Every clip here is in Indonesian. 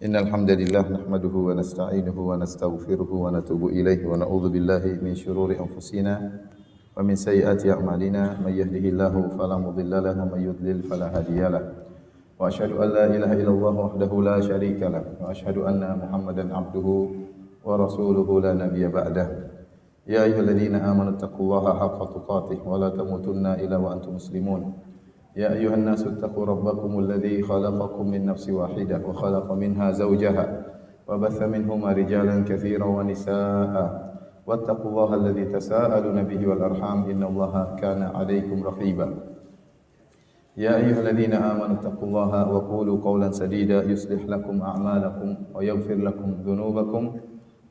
Innal hamdalillah nahmaduhu wa nasta'inuhu wa nastaghfiruhu wa natubu ilaihi wa na'udzu billahi min shururi anfusina wa min sayyiati a'malina may yahdihillahu fala mudilla lahu wa may yudlil fala hadiyalah. Wa asyhadu an la ilaha illallah wahdahu la syarika lah wa asyhadu anna Muhammadan abduhu wa rasuluhu la nabiyya ba'dah. Ya ayyuhalladzina amanu taqullaha haqqa tuqatih wa la tamutunna illa wa antum muslimun. يا أيها الناس اتقوا ربكم الذي خلقكم من نفس واحدة وخلق منها زوجها وبث منهما رجالا كثيرا ونساء واتقوا الله الذي تساءلون به والأرحام إن الله كان عليكم رقيبا يا أيها الذين آمنوا اتقوا الله وقولوا قولا سديدا يصلح لكم أعمالكم ويغفر لكم ذنوبكم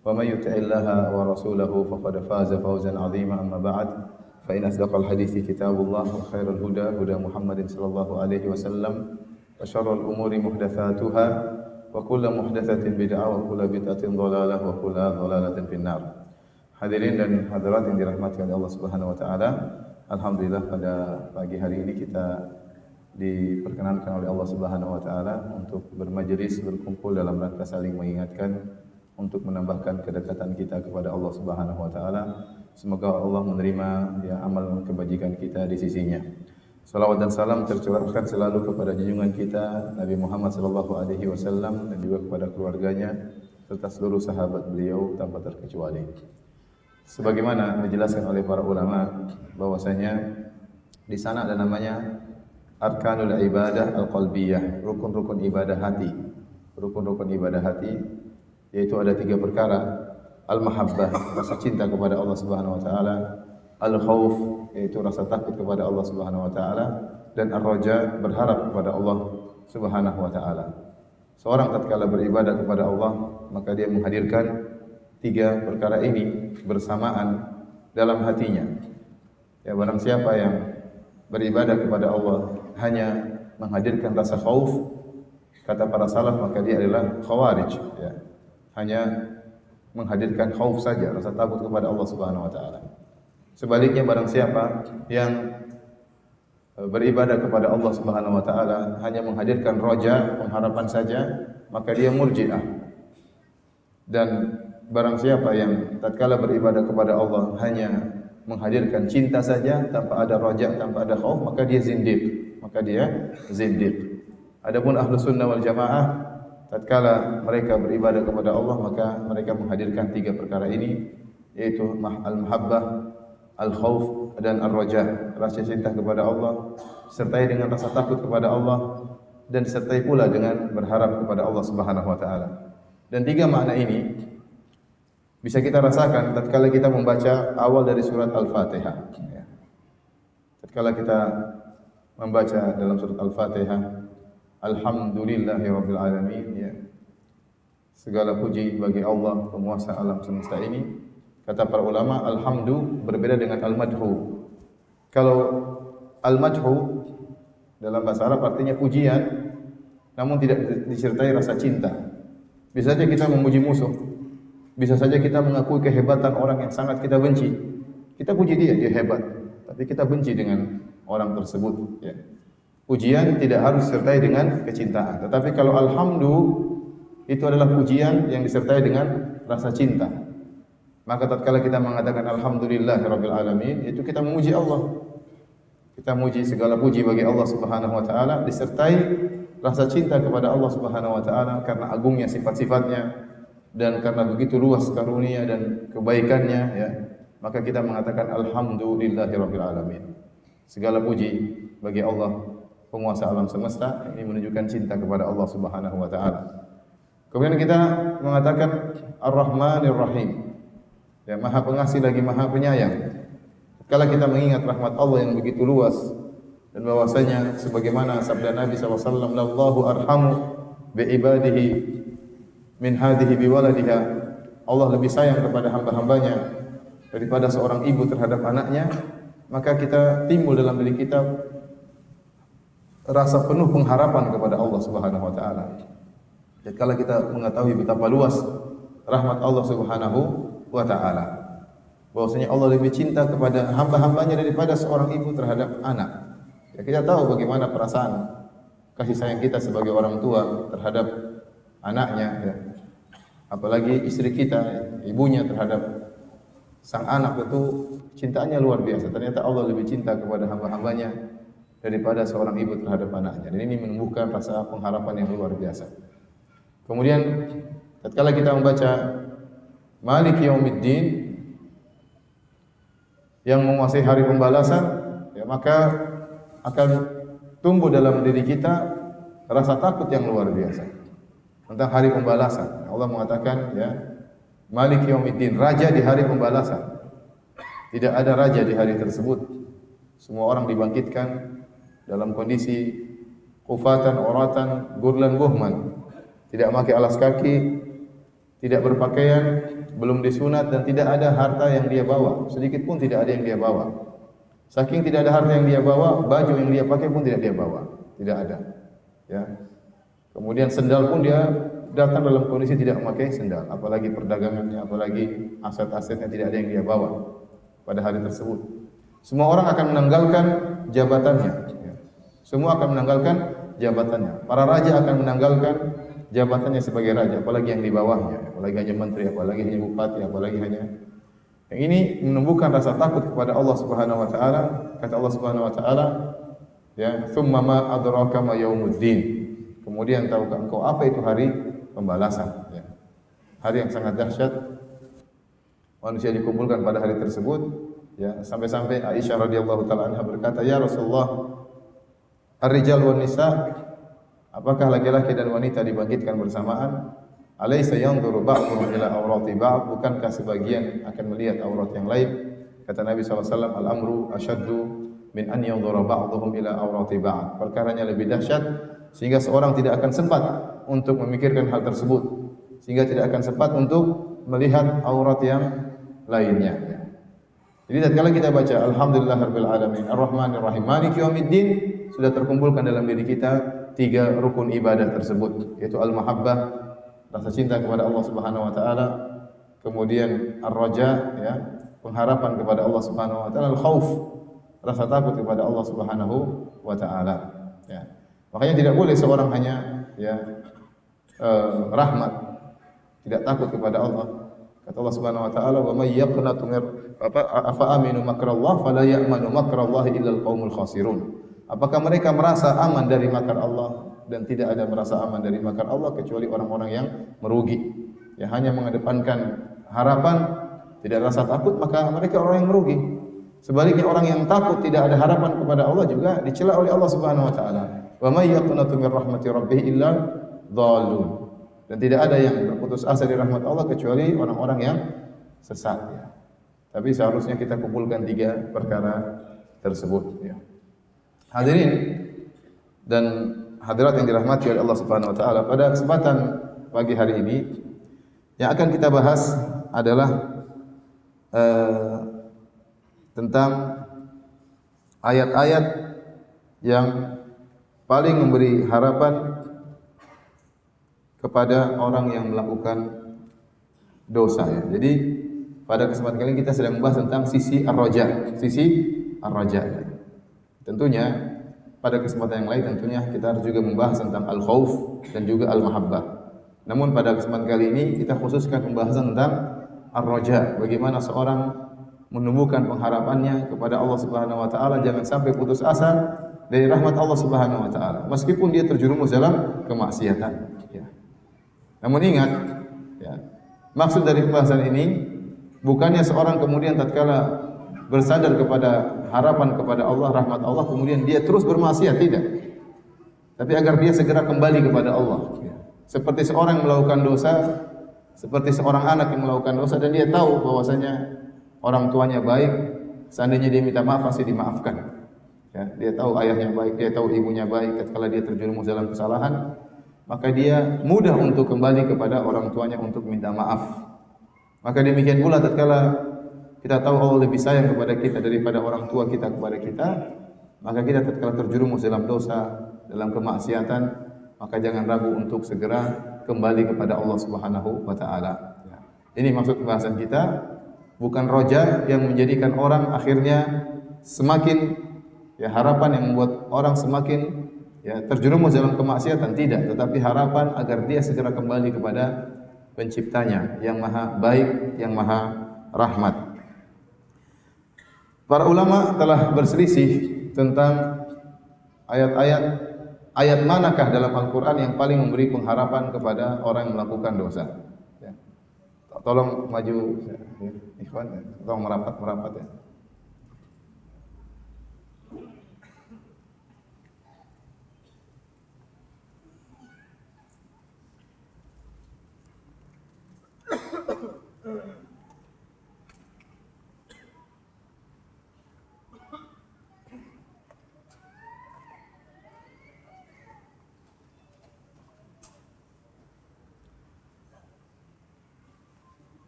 ومن يطع الله ورسوله فقد فاز فوزا عظيما أما بعد فإن أصدق الحديث كتاب الله وخير الهدى هدى محمد صلى الله عليه وسلم وشر الأمور محدثاتها وكل محدثة بدعة وكل بدعة ضلالة وكل ضلالة في النار. Hadirin dan hadirat yang dirahmati oleh Allah Subhanahu wa taala, alhamdulillah pada pagi hari ini kita diperkenankan oleh Allah Subhanahu wa taala untuk bermajelis, berkumpul dalam rangka saling mengingatkan untuk menambahkan kedekatan kita kepada Allah Subhanahu wa taala. Semoga Allah menerima amal kebajikan kita di sisinya. Salawat dan salam tercurahkan selalu kepada junjungan kita Nabi Muhammad sallallahu alaihi wasallam dan juga kepada keluarganya serta seluruh sahabat beliau tanpa terkecuali. Sebagaimana dijelaskan oleh para ulama bahwasanya di sana ada namanya arkanul ibadah al-qalbiyah, rukun-rukun ibadah hati. Rukun-rukun ibadah hati yaitu ada 3 perkara. Al-mahabbah, rasa cinta kepada Allah Subhanahu wa taala, al-khauf, yaitu rasa takut kepada Allah Subhanahu wa taala, dan ar-raja, berharap kepada Allah Subhanahu wa taala. Seorang tatkala beribadah kepada Allah, maka dia menghadirkan 3 perkara ini bersamaan dalam hatinya. Ya, barang siapa yang beribadah kepada Allah hanya menghadirkan rasa khauf, kata para salaf, maka dia adalah khawarij, ya. Hanya menghadirkan khauf saja, rasa takut kepada Allah Subhanahu wa taala. Sebaliknya barang siapa yang beribadah kepada Allah Subhanahu wa taala hanya menghadirkan roja, pengharapan saja, maka dia murji'ah. Dan barang siapa yang tatkala beribadah kepada Allah hanya menghadirkan cinta saja tanpa ada roja, tanpa ada khauf, maka dia zindiq. Adapun ahlu sunnah wal jamaah, tatkala mereka beribadah kepada Allah, maka mereka menghadirkan 3 perkara ini, yaitu al-mahabbah, al-khauf, dan ar-raja, rasa cinta kepada Allah, sertai dengan rasa takut kepada Allah, dan sertai pula dengan berharap kepada Allah Subhanahu wa taala. Dan 3 makna ini bisa kita rasakan tatkala kita membaca awal dari surat Al-Fatihah. Tatkala kita membaca dalam surat Al-Fatihah, alhamdulillahirabbil alamin, ya. Segala puji bagi Allah, penguasa alam semesta ini. Kata para ulama, alhamdu berbeda dengan al-madhu. Kalau al-madhu dalam bahasa Arab artinya pujian, namun tidak disertai rasa cinta. Bisa saja kita memuji musuh, bisa saja kita mengakui kehebatan orang yang sangat kita benci. Kita puji dia hebat, tapi kita benci dengan orang tersebut, ya. Pujian tidak harus disertai dengan kecintaan. Tetapi kalau alhamdu itu adalah pujian yang disertai dengan rasa cinta. Maka tatkala kita mengatakan alhamdulillahirabbil alamin, itu kita memuji Allah. Kita memuji, segala puji bagi Allah Subhanahu wa taala disertai rasa cinta kepada Allah Subhanahu wa taala karena agungnya sifat-sifatnya dan karena begitu luas karunia dan kebaikannya, ya. Maka kita mengatakan alhamdulillahirabbil alamin. Segala puji bagi Allah, penguasa alam semesta. Ini menunjukkan cinta kepada Allah Subhanahu wa taala. Kemudian kita mengatakan Ar-Rahmanir Rahim, ya, Maha Pengasih lagi Maha Penyayang. Kalau kita mengingat rahmat Allah yang begitu luas dan bahwasanya sebagaimana sabda Nabi SAW, "Lallahu arhamu bi ibadihi min hadhihi bi waladiha." Allah lebih sayang kepada hamba-hambanya daripada seorang ibu terhadap anaknya. Maka kita timbul dalam diri kita rasa penuh pengharapan kepada Allah Subhanahu wa taala. Dan kalau kita mengetahui betapa luas rahmat Allah Subhanahu wa taala, bahwasanya Allah lebih cinta kepada hamba-hambanya daripada seorang ibu terhadap anak. Ya, kita tahu bagaimana perasaan kasih sayang kita sebagai orang tua terhadap anaknya, ya. Apalagi istri kita, ibunya terhadap sang anak itu cintanya luar biasa. Ternyata Allah lebih cinta kepada hamba-hambanya daripada seorang ibu terhadap anaknya. Dan ini menumbuhkan rasa pengharapan yang luar biasa. Kemudian tatkala kita membaca Maliki Yaumiddin yang menguasai hari pembalasan, ya, maka akan tumbuh dalam diri kita rasa takut yang luar biasa tentang hari pembalasan. Allah mengatakan, ya, Maliki Yaumiddin, raja di hari pembalasan. Tidak ada raja di hari tersebut. Semua orang dibangkitkan dalam kondisi kufatan, oratan, gurlan, buhman. Tidak memakai alas kaki, tidak berpakaian, belum disunat, dan tidak ada harta yang dia bawa. Sedikit pun tidak ada yang dia bawa. Saking tidak ada harta yang dia bawa, baju yang dia pakai pun tidak dia bawa. Tidak ada. Ya. Kemudian sendal pun dia datang dalam kondisi tidak memakai sendal. Apalagi perdagangannya, apalagi aset-asetnya tidak ada yang dia bawa pada hari tersebut. Semua orang akan menanggalkan jabatannya. Ya. Semua akan menanggalkan jabatannya. Para raja akan menanggalkan jabatannya sebagai raja, apalagi yang di bawahnya, apalagi hanya menteri, apalagi hanya bupati, apalagi hanya. Yang ini menumbuhkan rasa takut kepada Allah Subhanahu wa taala. Kata Allah Subhanahu wa taala, ya, "Tsumma ma adraka ma yaumuddin." Kemudian tahukah engkau apa itu hari pembalasan, ya. Hari yang sangat dahsyat. Manusia dikumpulkan pada hari tersebut, ya, sampai-sampai Aisyah radhiyallahu taala anha berkata, "Ya Rasulullah, ar-rijal wan nisa, apakah laki-laki dan wanita dibangkitkan bersamaan? Alaysa yanzuru ba'dhum ila awrati ba'd? Bukankah sebagian akan melihat aurat yang lain?" Kata Nabi SAW, "Al-amru asyaddu min an yanzura ba'dhum ila awrati ba'd." Perkaranya lebih dahsyat sehingga seorang tidak akan sempat untuk memikirkan hal tersebut, sehingga tidak akan sempat untuk melihat aurat yang lainnya. Jadi tatkala kita baca Alhamdulillahirabbil alamin Ar-Rahmanir Rahim Maliki Yaumiddin, sudah terkumpulkan dalam diri kita tiga rukun ibadah tersebut, yaitu al-mahabbah, rasa cinta kepada Allah Subhanahu wa taala, kemudian ar-raja, ya, pengharapan kepada Allah Subhanahu wa taala, al-khauf, rasa takut kepada Allah Subhanahu wa taala, ya. Makanya tidak boleh seorang hanya, ya, rahmat, tidak takut kepada Allah. Kata Allah Subhanahu wa taala, "Wa may yaqnatu afa aminu makrallah fala ya'manu makrallahi illa al-qaumul khasirun." Apakah mereka merasa aman dari makar Allah? Dan tidak ada merasa aman dari makar Allah kecuali orang-orang yang merugi. Ya, hanya mengedepankan harapan, tidak rasa takut, maka mereka orang yang merugi. Sebaliknya orang yang takut, tidak ada harapan kepada Allah juga dicela oleh Allah Subhanahu wa taala. Wa may yaqnatu min rahmati rabbih illa dhallun. Dan tidak ada yang berputus asa dari rahmat Allah kecuali orang-orang yang sesat, ya. Tapi seharusnya kita kumpulkan tiga perkara tersebut, ya. Hadirin dan hadirat yang dirahmati oleh Allah Subhanahu wa taala, pada kesempatan pagi hari ini yang akan kita bahas adalah tentang ayat-ayat yang paling memberi harapan kepada orang yang melakukan dosa, ya. Jadi pada kesempatan kali ini kita sedang membahas tentang sisi ar-raja, ya. Tentunya pada kesempatan yang lain tentunya kita harus juga membahas tentang al-khauf dan juga al-mahabbah. Namun pada kesempatan kali ini kita khususkan pembahasan tentang ar-raja, bagaimana seorang menumbuhkan pengharapannya kepada Allah Subhanahu wa taala, jangan sampai putus asa dari rahmat Allah Subhanahu wa taala meskipun dia terjerumus dalam kemaksiatan, ya. Namun ingat, ya, maksud dari pembahasan ini bukannya seorang kemudian tatkala bersandar kepada harapan kepada Allah, rahmat Allah, kemudian dia terus bermaksiat, tidak. Tapi agar dia segera kembali kepada Allah, ya. Seperti seorang melakukan dosa, seperti seorang anak yang melakukan dosa dan dia tahu bahwasanya orang tuanya baik, seandainya dia minta maaf pasti dimaafkan. Ya, dia tahu ayahnya baik, dia tahu ibunya baik, tatkala dia terjerumus dalam kesalahan, maka dia mudah untuk kembali kepada orang tuanya untuk minta maaf. Maka demikian pula tatkala kita tahu Allah lebih sayang kepada kita daripada orang tua kita kepada kita, maka kita tatkala terjerumus dalam dosa, dalam kemaksiatan, maka jangan ragu untuk segera kembali kepada Allah Subhanahu wa taala. Ini maksud pembahasan kita, bukan roja yang menjadikan orang akhirnya semakin, ya, harapan yang membuat orang semakin ya, terjerumus dalam kemaksiatan, tidak, tetapi harapan agar dia segera kembali kepada penciptanya yang maha baik, yang maha rahmat. Para ulama telah berselisih tentang ayat manakah dalam Al-Quran yang paling memberi pengharapan kepada orang yang melakukan dosa. Ya. Tolong maju, ya. Ikhwan, ya. Tolong merapat ya.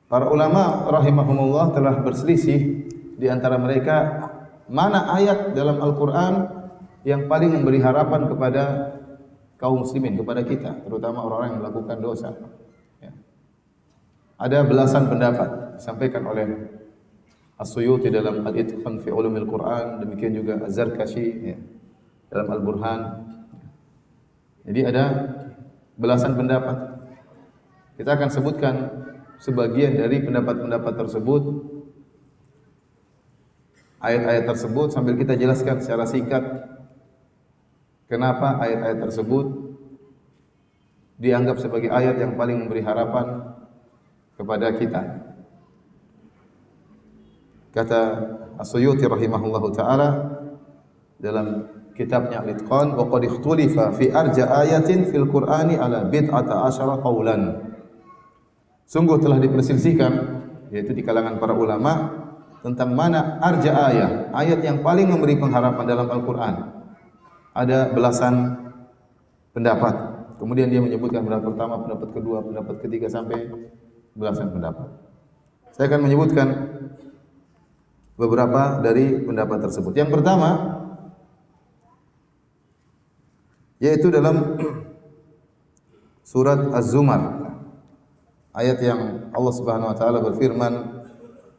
Para ulama rahimahumullah telah berselisih di antara mereka mana ayat dalam Al-Quran yang paling memberi harapan kepada kaum muslimin, kepada kita, terutama orang-orang yang melakukan dosa. Ya. Ada belasan pendapat disampaikan oleh As-Suyuti dalam Al-Itqan fi Ulumil Quran, demikian juga Az-Zarkashi ya, dalam Al-Burhan. Jadi ada belasan pendapat. Kita akan sebutkan sebagian dari pendapat-pendapat tersebut, ayat-ayat tersebut, sambil kita jelaskan secara singkat kenapa ayat-ayat tersebut dianggap sebagai ayat yang paling memberi harapan kepada kita. Kata As-Suyuti rahimahullahu taala dalam kitabnya Al-Itqan, wa qad ikhtulifa fi arja ayatin fil Qur'ani ala bid'ata asyara qaulan. Sungguh telah diperselisihkan, yaitu di kalangan para ulama, tentang mana arja ayat yang paling memberi pengharapan dalam Al-Quran. Ada belasan pendapat. Kemudian dia menyebutkan pendapat pertama, pendapat kedua, pendapat ketiga, sampai belasan pendapat. Saya akan menyebutkan beberapa dari pendapat tersebut. Yang pertama, yaitu dalam surat Az-Zumar. Ayat yang Allah Subhanahu wa taala berfirman,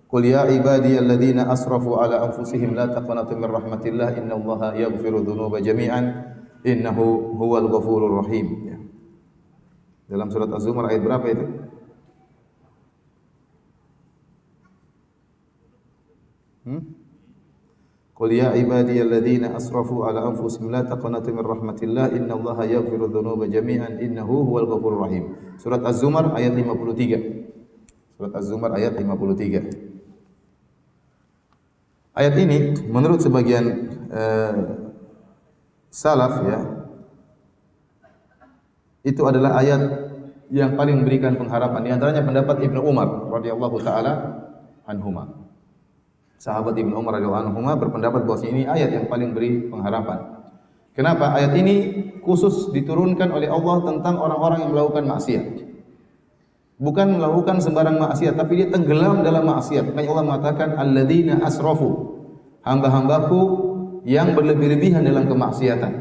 "Qul ya ibadiyalladzina asrafu ala anfusihim la taqnatu min rahmatillah innallaha yaghfiru dzunuba jami'an innahu huwal ghafurur rahim." Ya. Dalam surat Az-Zumar ayat berapa itu? Qul ya ibadiyalladzina asrafu ala anfusihim la taqnatu min rahmatillah innallaha yaghfiru dzunuba jami'an innahu huwal ghafurur rahim. Surat Az-Zumar ayat 53. Surat Az-Zumar ayat 53. Ayat ini menurut sebagian salaf ya, itu adalah ayat yang paling memberikan pengharapan. Di antaranya pendapat Ibnu Umar radhiyallahu taala anhuma. Sahabat Ibnu Umar radhiyallahu anhu berpendapat bahwa ini ayat yang paling beri pengharapan. Kenapa? Ayat ini khusus diturunkan oleh Allah tentang orang-orang yang melakukan maksiat. Bukan melakukan sembarang maksiat, tapi dia tenggelam dalam maksiat. Makanya Allah mengatakan alladzina asrafu, hamba-hambaku yang berlebih-lebihan dalam kemaksiatan.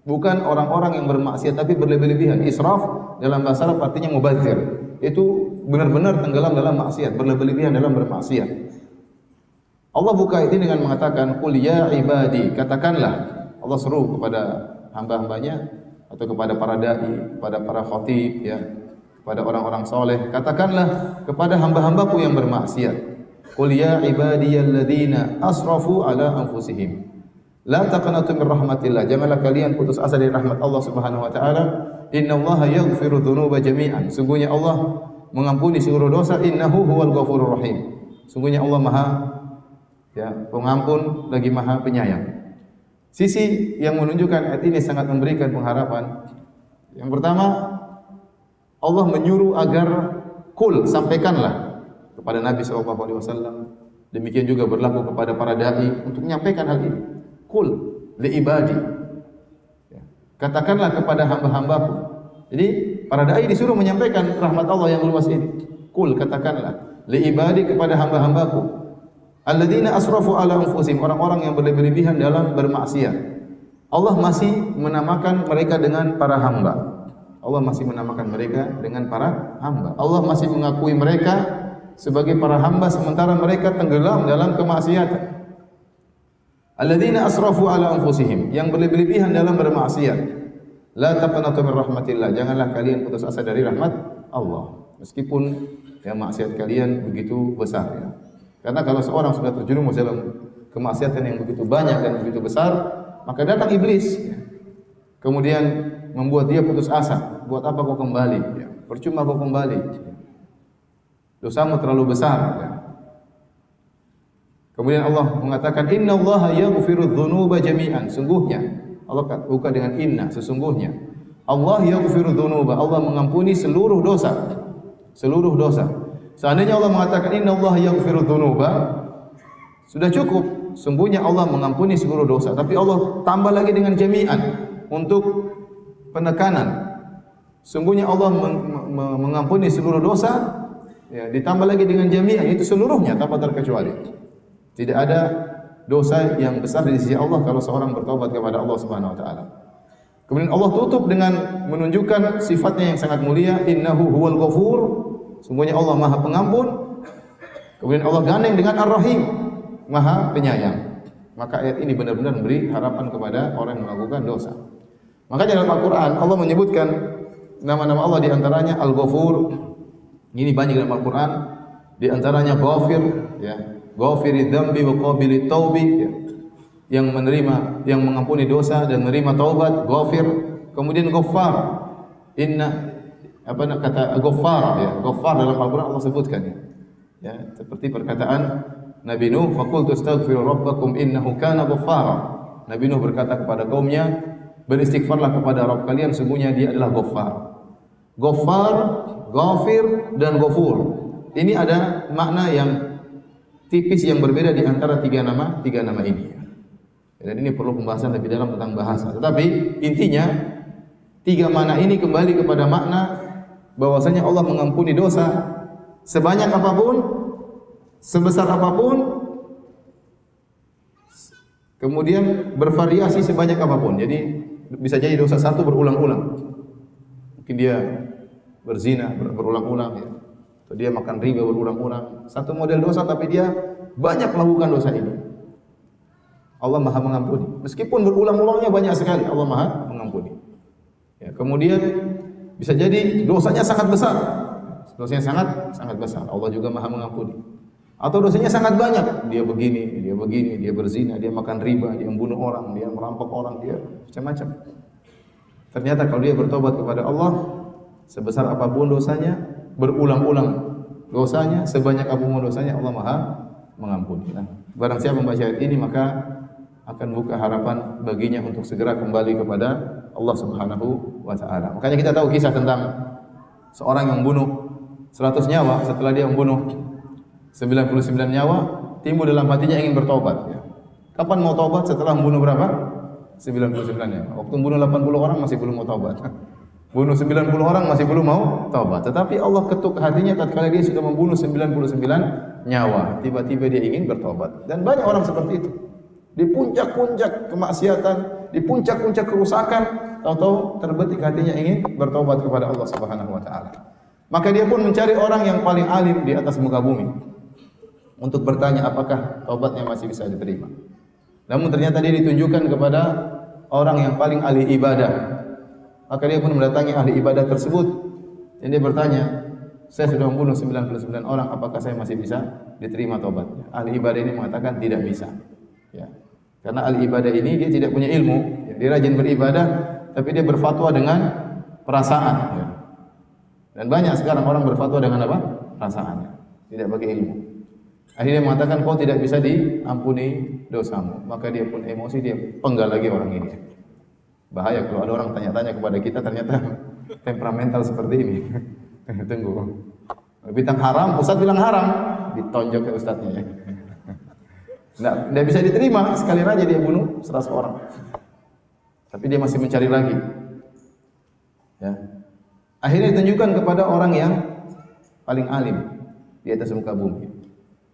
Bukan orang-orang yang bermaksiat tapi berlebih-lebihan. Israf dalam bahasa Arab artinya mubadzir. Itu benar-benar tenggelam dalam maksiat, berlebih-lebihan dalam bermaksiat. Allah buka ini dengan mengatakan qul ya ibadi, katakanlah. Allah seru kepada hamba-hambanya atau kepada para dai, kepada para khatib ya, kepada orang-orang soleh, katakanlah kepada hamba-hambaku yang bermaksiat, qul ya ibadiyalladzina asrafu ala anfusihim la taqnatu min rahmatillah, janganlah kalian putus asa dari rahmat Allah Subhanahu wa taala, innallaha yaghfiru dzunuba jami'an, sungguhnya Allah mengampuni seluruh dosa, innahu huwal ghafurur rahim, sungguhnya Allah Maha ya, pengampun lagi Maha penyayang. Sisi yang menunjukkan ayat ini sangat memberikan pengharapan. Yang pertama, Allah menyuruh agar kul, sampaikanlah kepada Nabi SAW. Demikian juga berlaku kepada para dai untuk menyampaikan hal ini. Kul li ibadi. Ya. Katakanlah kepada hamba-hambaku. Jadi para dai disuruh menyampaikan rahmat Allah yang luas ini. Kul, katakanlah li ibadi, kepada hamba-hambaku. Alladzina asrafu ala anfusihim, orang-orang yang berlebih-lebihan dalam bermaksiat. Allah masih menamakan mereka dengan para hamba. Allah masih menamakan mereka dengan para hamba. Allah masih mengakui mereka sebagai para hamba sementara mereka tenggelam dalam kemaksiatan. Alladzina asrafu ala anfusihim, yang berlebihan dalam bermaksiat. La taqnatu min rahmatillah, janganlah kalian putus asa dari rahmat Allah. Meskipun ya maksiat kalian begitu besar ya. Karena kalau seorang sudah terjerumus dalam kemaksiatan yang begitu banyak dan begitu besar, maka datang iblis ya. Kemudian membuat dia putus asa. Buat apa kau kembali? Ya. Percuma kau kembali. Dosamu terlalu besar ya. Kemudian Allah mengatakan innallaha yaghfiru dzunuba jami'an. Sungguhnya Allah buka dengan inna, sesungguhnya Allah yaghfiru dzunuba, Allah mengampuni seluruh dosa. Seluruh dosa. Seandainya Allah mengatakan innallaha yaghfiru dzunuba, sudah cukup. Sungguhnya Allah mengampuni seluruh dosa, tapi Allah tambah lagi dengan jami'an untuk penekanan. Sungguhnya Allah mengampuni seluruh dosa, ya, ditambah lagi dengan jami'an, itu seluruhnya tanpa terkecuali. Tidak ada dosa yang besar di sisi Allah kalau seorang bertobat kepada Allah Subhanahu wa taala. Kemudian Allah tutup dengan menunjukkan sifatnya yang sangat mulia, innahu huwal ghafur, sungguhnya Allah Maha Pengampun. Kemudian Allah gandeng dengan Ar-Rahim, Maha Penyayang. Maka ayat ini benar-benar memberi harapan kepada orang yang melakukan dosa. Makanya dalam Al-Qur'an Allah menyebutkan nama-nama Allah di antaranya Al-Ghafur. Ini banyak dalam Al-Qur'an, di antaranya Ghafir, ya. Ghafirid dzambi wa qabilit taubi, ya. Yang menerima, yang mengampuni dosa dan menerima taubat, Ghafir. Kemudian Ghaffar. Kata Ghaffar, ya. Ghaffar dalam Al-Qur'an Allah sebutkan ya. Ya, seperti perkataan Nabi Nuh, faqultu astaghfiru rabbakum innahu kana ghaffara. Nabi Nuh berkata kepada kaumnya, beristighfarlah kepada Rabb kalian, sungguhnya Dia adalah Ghaffar. Ghaffar, Ghafir dan Ghafur. Ini ada makna yang tipis yang berbeda di antara tiga nama ini. Dan ini perlu pembahasan lebih dalam tentang bahasa. Tetapi intinya tiga makna ini kembali kepada makna bahwasanya Allah mengampuni dosa sebanyak apapun, sebesar apapun, kemudian bervariasi sebanyak apapun. Jadi bisa jadi dosa satu berulang-ulang. Mungkin dia berzina berulang-ulang ya. Atau dia makan riba berulang-ulang. Satu model dosa tapi dia banyak melakukan dosa ini. Allah Maha mengampuni. Meskipun berulang-ulangnya banyak sekali, Allah Maha mengampuni. Ya, kemudian bisa jadi dosanya sangat besar. Dosanya sangat besar. Allah juga Maha mengampuni. Atau dosanya sangat banyak. Dia begini, dia berzina, dia makan riba, dia membunuh orang, dia merampok orang, dia macam-macam. Ternyata kalau dia bertobat kepada Allah, sebesar apapun dosanya, berulang-ulang dosanya, sebanyak apapun dosanya, Allah Maha mengampuni. Nah, barang siapa membaca ayat ini maka akan buka harapan baginya untuk segera kembali kepada Allah Subhanahu wa taala. Makanya kita tahu kisah tentang seorang yang membunuh 100 nyawa, setelah dia membunuh 99 nyawa, timbul dalam hatinya ingin bertobat ya. Kapan mau tobat? Setelah membunuh berapa? 99 nyawa. Waktu membunuh 80 orang masih belum mau tobat. Bunuh 90 orang masih belum mau taubat. Tetapi Allah ketuk hatinya tatkala dia sudah membunuh 99 nyawa. Tiba-tiba dia ingin bertobat. Dan banyak orang seperti itu. Di puncak-puncak kemaksiatan, di puncak-puncak kerusakan, tahu-tahu terbetik hatinya ingin bertobat kepada Allah Subhanahu wa taala. Maka dia pun mencari orang yang paling alim di atas muka bumi untuk bertanya apakah taubatnya masih bisa diterima. Namun ternyata dia ditunjukkan kepada orang yang paling ahli ibadah. Maka dia pun mendatangi ahli ibadah tersebut dan dia bertanya, saya sudah membunuh 99 orang, apakah saya masih bisa diterima taubatnya? Ahli ibadah ini mengatakan tidak bisa. Ya. Karena ahli ibadah ini dia tidak punya ilmu, ya. Dia rajin beribadah, tapi dia berfatwa dengan perasaan. Ya. Dan banyak sekarang orang berfatwa dengan apa? Perasaannya, tidak pakai ilmu. Akhirnya mengatakan kau tidak bisa diampuni dosamu. Maka dia pun emosi, dia penggal lagi orang ini. Bahaya kalau ada orang tanya-tanya kepada kita ternyata temperamental seperti ini. Tunggu. Bintang haram, Ustaz bilang haram, ditonjok ke ustaznya ya. Nggak bisa diterima, sekali aja dia bunuh 100 orang. Tapi dia masih mencari lagi. Ya. Akhirnya ditunjukkan kepada orang yang paling alim di atas muka bumi.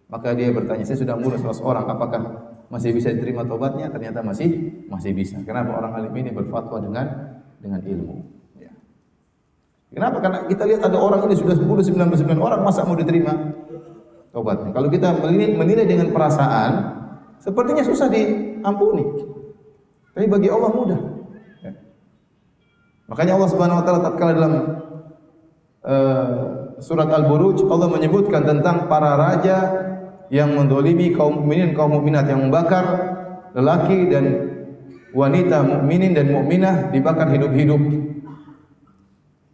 Maka dia bertanya, saya sudah membunuh 100 orang, apakah masih bisa diterima tobatnya? Ternyata masih bisa. Kenapa? Orang alim ini berfatwa dengan ilmu. Ya. Kenapa? Karena kita lihat ada orang ini sudah 99 orang, masa mau diterima tobatnya? Kalau kita menilai dengan perasaan, sepertinya susah ampuni. Tapi bagi Allah mudah. Ya. Makanya Allah Subhanahu wa taala tatkala dalam surat Al-Buruj Allah menyebutkan tentang para raja yang mendolimi kaum mukminin, kaum mukminat, yang membakar lelaki dan wanita mukminin dan mukminah dibakar hidup-hidup.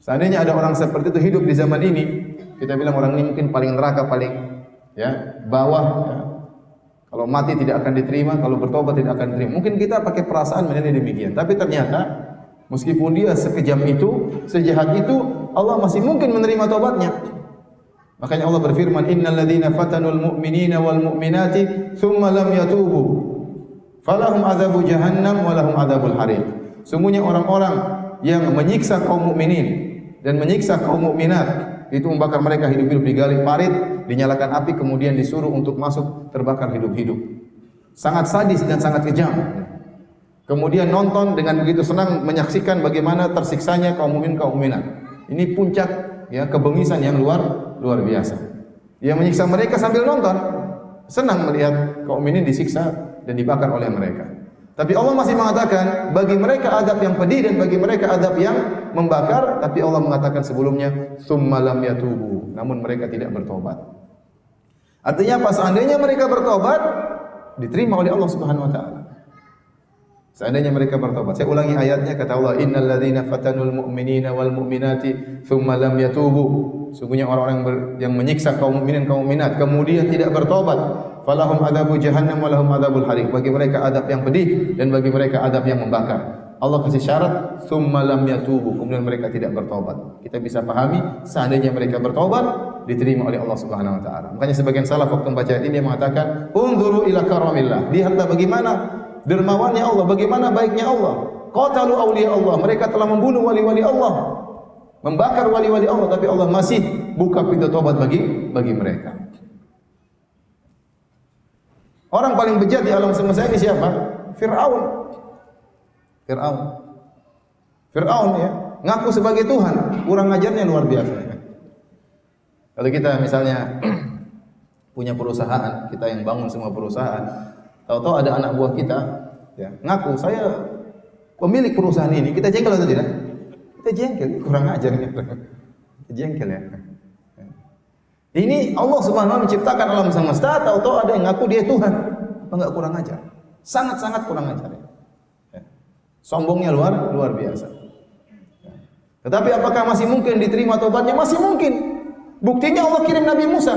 Seandainya ada orang seperti itu hidup di zaman ini, kita bilang orang ini mungkin paling neraka, paling bawah. Ya. Kalau mati tidak akan diterima, kalau bertobat tidak akan diterima. Mungkin kita pakai perasaan menilai demikian, tapi ternyata meskipun dia sekejam itu, sejahat itu, Allah masih mungkin menerima taubatnya. Makanya Allah berfirman, innal ladzina fatanul mu'minina wal mu'minati tsumma lam yatubu falahum adzabu jahannam wa lahum adzabul hariq. Sungguhnya orang-orang yang menyiksa kaum mukminin dan menyiksa kaum mukminat, itu membakar mereka hidup-hidup, digali parit, dinyalakan api, kemudian disuruh untuk masuk terbakar hidup-hidup. Sangat sadis dan sangat kejam. Kemudian nonton dengan begitu senang menyaksikan bagaimana tersiksanya kaum mukmin, kaum mukminat. Ini puncak kebengisan yang luar biasa. Dia menyiksa mereka sambil nonton, senang melihat kaum mukminin disiksa dan dibakar oleh mereka. Tapi Allah masih mengatakan bagi mereka adab yang pedih dan bagi mereka adab yang membakar, tapi Allah mengatakan sebelumnya tsumma lam yatubu, namun mereka tidak bertobat. Artinya apa? Seandainya mereka bertobat, diterima oleh Allah Subhanahu wa taala. Seandainya mereka bertobat. Saya ulangi ayatnya, kata Allah, innal ladzina fatanul mu'minina wal mu'minati tsumma lam yatubu. Sungguhnya orang-orang yang menyiksa kaum mukminin, kaum mukminat kemudian tidak bertobat, falahum adzabu jahannam wa lahum adzabul hariq. Bagi mereka adab yang pedih dan bagi mereka adab yang membakar. Allah kasih syarat tsumma lam yatubu, kemudian mereka tidak bertobat. Kita bisa pahami seandainya mereka bertobat diterima oleh Allah Subhanahu wa taala. Makanya sebagian salaf waktu membaca ayat ini dia mengatakan, "Unzuru ila karamillah." Lihatlah bagaimana dermawannya Allah, bagaimana baiknya Allah. Qatalu awliya Allah, mereka telah membunuh wali-wali Allah, membakar wali-wali Allah, tapi Allah masih buka pintu tobat bagi mereka. Orang paling bejat di alam semesta ini siapa? Fir'aun. Fir'aun ngaku sebagai Tuhan, kurang ajarnya luar biasa. Kalau kita misalnya punya perusahaan, kita yang bangun semua perusahaan, tahu-tahu ada anak buah kita ngaku saya pemilik perusahaan ini, kita jengkel atau tidak? Kita jengkel, kurang ajar ini. Kita jengkel ya. Ini Allah Subhanahu wa taala menciptakan alam semesta, tahu-tahu ada yang ngaku dia Tuhan. Apa enggak kurang ajar? Sangat-sangat kurang ajar. Sombongnya luar biasa. Tetapi apakah masih mungkin diterima taubatnya? Masih mungkin. Buktinya Allah kirim Nabi Musa,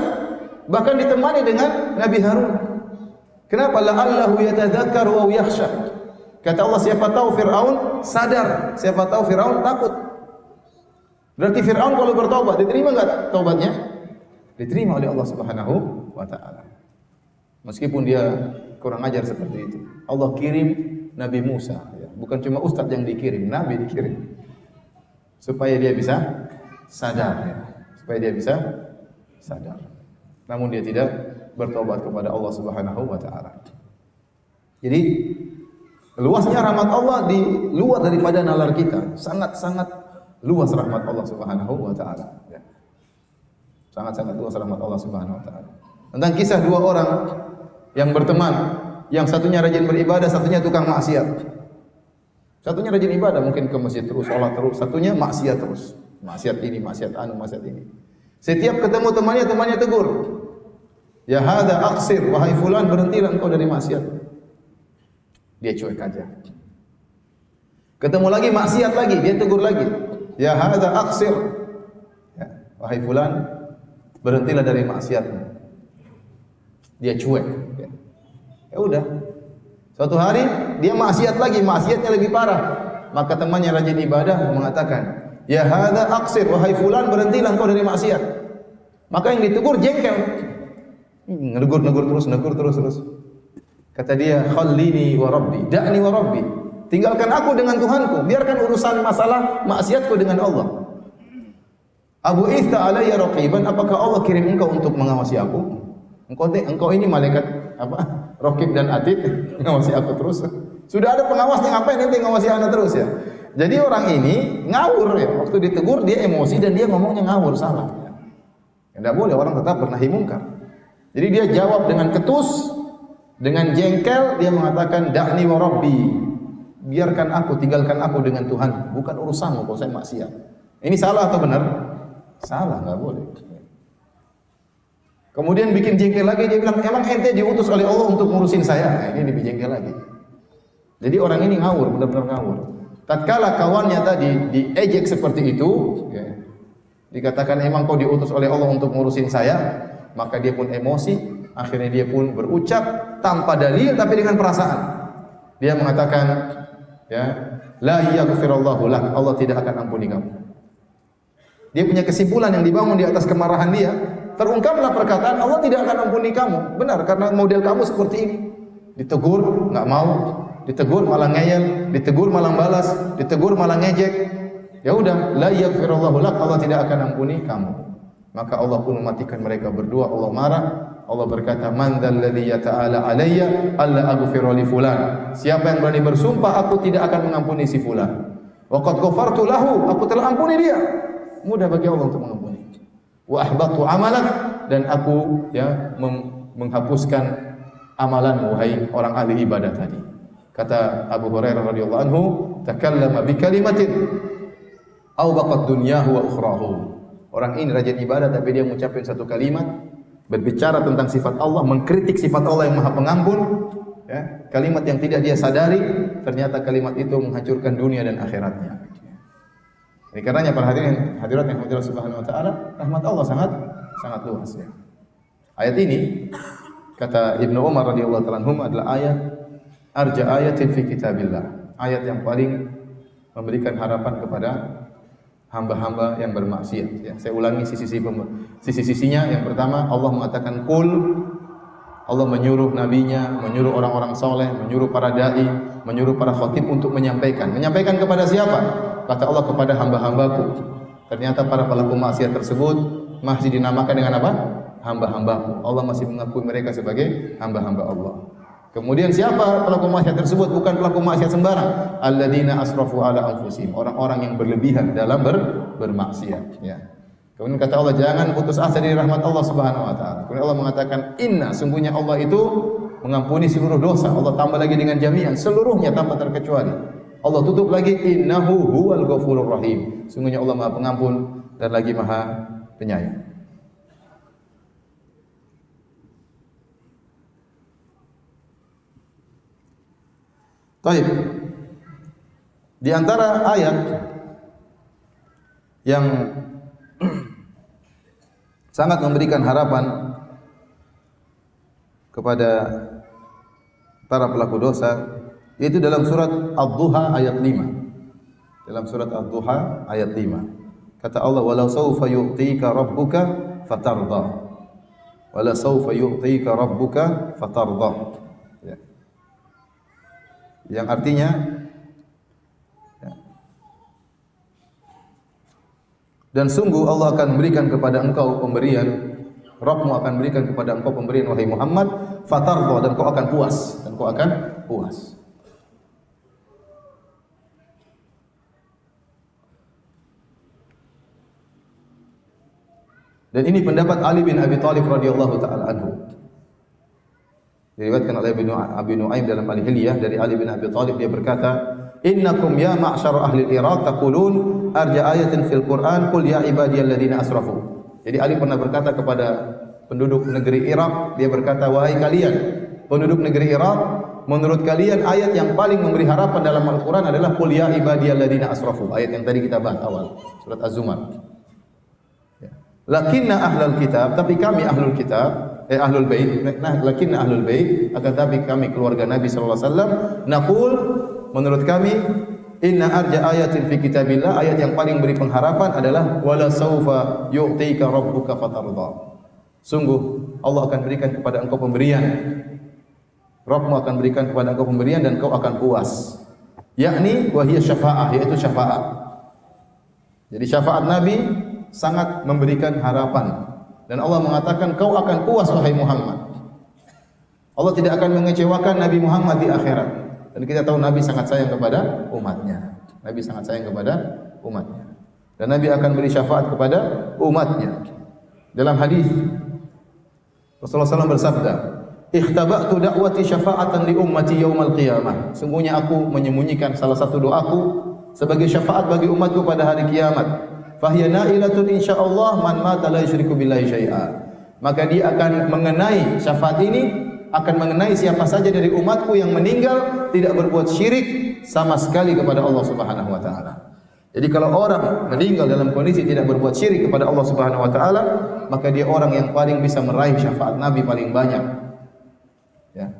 bahkan ditemani dengan Nabi Harun. Kenapa? La'allahu yatadzakkaru aw yakhsha. Kata Allah, siapa tahu Fir'aun sadar, siapa tahu Fir'aun takut. Berarti Fir'aun kalau bertobat diterima enggak taubatnya? Diterima oleh Allah Subhanahu wa taala. Meskipun dia kurang ajar seperti itu. Allah kirim Nabi Musa, bukan cuma ustaz yang dikirim, Nabi dikirim. Supaya dia bisa sadar, supaya dia bisa sadar. Namun dia tidak bertobat kepada Allah Subhanahu wa taala. Jadi luasnya rahmat Allah di luar daripada nalar kita. Sangat-sangat luas rahmat Allah Subhanahu wa taala. Sangat-sangat luas rahmat Allah Subhanahu wa taala. Tentang kisah dua orang yang berteman, yang satunya rajin beribadah, satunya tukang maksiat. Satunya rajin ibadah, mungkin ke masjid terus, sholat terus, satunya maksiat terus. Maksiat ini, maksiat anu, maksiat ini. Setiap ketemu temannya tegur. Ya hadza aqsir, wahai fulan, berhentilah engkau dari maksiat. Dia cuek aja. Ketemu lagi maksiat lagi, dia tegur lagi. Ya hadza aqsir. Wahai fulan, berhentilah dari maksiatmu. Dia cuek. Ya udah. Suatu hari dia maksiat lagi, maksiatnya lebih parah. Maka temannya rajin ibadah mengatakan, "Ya hadza aqsir, wahai fulan, berhentilah engkau dari maksiat." Maka yang ditegur jengkel. Negur terus. Kata dia, "Khallini wa rabbi, da'ni wa rabbi." Tinggalkan aku dengan Tuhanku, biarkan urusan masalah maksiatku dengan Allah. Abu Ista alayya raqiban, apakah Allah kirim engkau untuk mengawasi aku? Engkau ini malaikat Raqib dan Atid, ngawasi aku terus. Sudah ada pengawasnya, ngapain nanti ngawasi anda terus ya? Jadi orang ini ngawur ya. Waktu ditegur dia emosi dan dia ngomongnya ngawur, salah. Tidak boleh, orang tetap bernahi mungkar. Jadi dia jawab dengan ketus, Dengan jengkel dia mengatakan da'ni wa rabbi. Biarkan aku, tinggalkan aku dengan Tuhan, bukan urusanmu kalau saya maksiat. Ini salah atau benar? Salah, enggak boleh. Kemudian bikin jengkel lagi, dia bilang, emang ente diutus oleh Allah untuk ngurusin saya? Nah, ini lebih jengkel lagi. Jadi orang ini ngawur, benar-benar ngawur. Tatkala kawannya tadi diejek seperti itu, ya, dikatakan emang kau diutus oleh Allah untuk ngurusin saya, maka dia pun emosi, akhirnya dia pun berucap tanpa dalil tapi dengan perasaan. Dia mengatakan, ya, la yaghfirullahu lak, Allah tidak akan ampuni kamu. Dia punya kesimpulan yang dibangun di atas kemarahan dia. Terungkaplah perkataan Allah tidak akan ampuni kamu. Benar, karena model kamu seperti ini. Ditegur enggak mau, ditegur malah ngeyel, ditegur malah balas, ditegur malah ngejek. Ya udah, la yaghfirullahu lak, Allah tidak akan ampuni kamu. Maka Allah pun mematikan mereka berdua. Allah marah. Allah berkata, man dzalladzi yata'ala alayya alla aghfira li fulan. Siapa yang berani bersumpah aku tidak akan mengampuni si fulan. Wa qad ghafartu lahu, aku telah ampuni dia. Mudah bagi Allah untuk mengampuni. Wa ahbatu amalak, dan aku menghapuskan amalanmu wahai orang ahli ibadah tadi. Kata Abu Hurairah radhiyallahu anhu, takallama bi kalimatin aw baqat dunyahu wa ukhrahu. Orang ini rajin ibadah tapi dia mengucapkan satu kalimat berbicara tentang sifat Allah, mengkritik sifat Allah yang Maha Pengampun, ya, kalimat yang tidak dia sadari, ternyata kalimat itu menghancurkan dunia dan akhiratnya. Ini karenanya para hadirat yang hadirat subhanahu wa ta'ala, rahmat Allah sangat luas, ya. Ayat ini kata Ibnu Umar radhiyallahu ta'ala anhum adalah arja ayatin fi kitabillah. Ayat yang paling memberikan harapan kepada hamba-hamba yang bermaksiat, ya. Saya ulangi sisi-sisinya. Yang pertama, Allah mengatakan qul, Allah menyuruh nabinya, menyuruh orang-orang soleh, menyuruh para dai, menyuruh para khatib untuk menyampaikan. Menyampaikan kepada siapa? Kata Allah, kepada hamba-hambaku. Ternyata para pelaku maksiat tersebut masih dinamakan dengan apa? Hamba-hambaku. Allah masih mengakui mereka sebagai hamba-hamba Allah. Kemudian siapa pelaku maksiat tersebut? Bukan pelaku maksiat sembarang. Alladzina asrafu ala anfusihim. Orang-orang yang berlebihan dalam bermaksiat, ya. Kemudian kata Allah, jangan putus asa dari rahmat Allah Subhanahu wa taala. Kemudian Allah mengatakan, inna, sungguhnya Allah itu mengampuni seluruh dosa. Allah tambah lagi dengan jami'an, seluruhnya tanpa terkecuali. Allah tutup lagi, innahu huwal ghafurur rahim. Sungguhnya Allah Maha Pengampun dan lagi Maha Penyayang. Baik. Di antara ayat yang sangat memberikan harapan kepada para pelaku dosa, yaitu dalam surat Ad-Duha ayat 5. Dalam surat Ad-Duha ayat 5. Kata Allah, walau sawfa yu'tika rabbuka fatarda. Walau sawfa yu'tika rabbuka fatarda. Ya. Yang artinya, ya, dan sungguh Allah akan memberikan kepada engkau pemberian, Rabbmu akan memberikan kepada engkau pemberian wahai Muhammad, fatarda, dan kau akan puas, puas. Dan ini pendapat Ali bin Abi Thalib radhiyallahu taala anhu. Diriwayatkan oleh Abi Nuaim dalam Al-Hilyah dari Ali bin Abi Thalib, dia berkata, "Innakum ya ma'syar ahli al-Iraq taqulun arja ayatin fil Qur'an qul ya ibadiyalladzina asrafu." Jadi Ali pernah berkata kepada penduduk negeri Irak, dia berkata, "Wahai kalian penduduk negeri Irak, menurut kalian ayat yang paling memberi harapan dalam Al-Qur'an adalah qul ya ibadiyalladzina asrafu." Ayat yang tadi kita bahas awal, surat Az-Zumar. Lakinna ahlul kitab, tapi kami ahlul kitab, ahlul bait, lakinna ahlul bait, akan tapi kami keluarga Nabi sallallahu alaihi wasallam, naqul, menurut kami, inna arja ayatin fi kitabillah, ayat yang paling beri pengharapan adalah wala saufa yu'tika rabbuka fatarda. Sungguh Allah akan berikan kepada engkau pemberian. Rabbmu akan berikan kepada engkau pemberian dan kau akan puas. Yakni wa hiya syafa'ah, yaitu syafaat. Jadi syafaat Nabi sangat memberikan harapan, dan Allah mengatakan kau akan puas wahai Muhammad. Allah tidak akan mengecewakan Nabi Muhammad di akhirat. Dan kita tahu Nabi sangat sayang kepada umatnya. Nabi sangat sayang kepada umatnya. Dan Nabi akan beri syafaat kepada umatnya. Dalam hadis Rasulullah SAW bersabda, ikhtaba'tu da'wati syafa'atan li ummati yaumal qiyamah. Sungguhnya aku menyembunyikan salah satu doaku sebagai syafaat bagi umatku pada hari kiamat. Fahiya na'ilatun insyaallah man mata la yusyriku billahi syai'a. Maka dia akan mengenai syafaat ini, akan mengenai siapa saja dari umatku yang meninggal tidak berbuat syirik sama sekali kepada Allah Subhanahu wa taala. Jadi kalau orang meninggal dalam kondisi tidak berbuat syirik kepada Allah Subhanahu wa taala, maka dia orang yang paling bisa meraih syafaat Nabi paling banyak. Ya.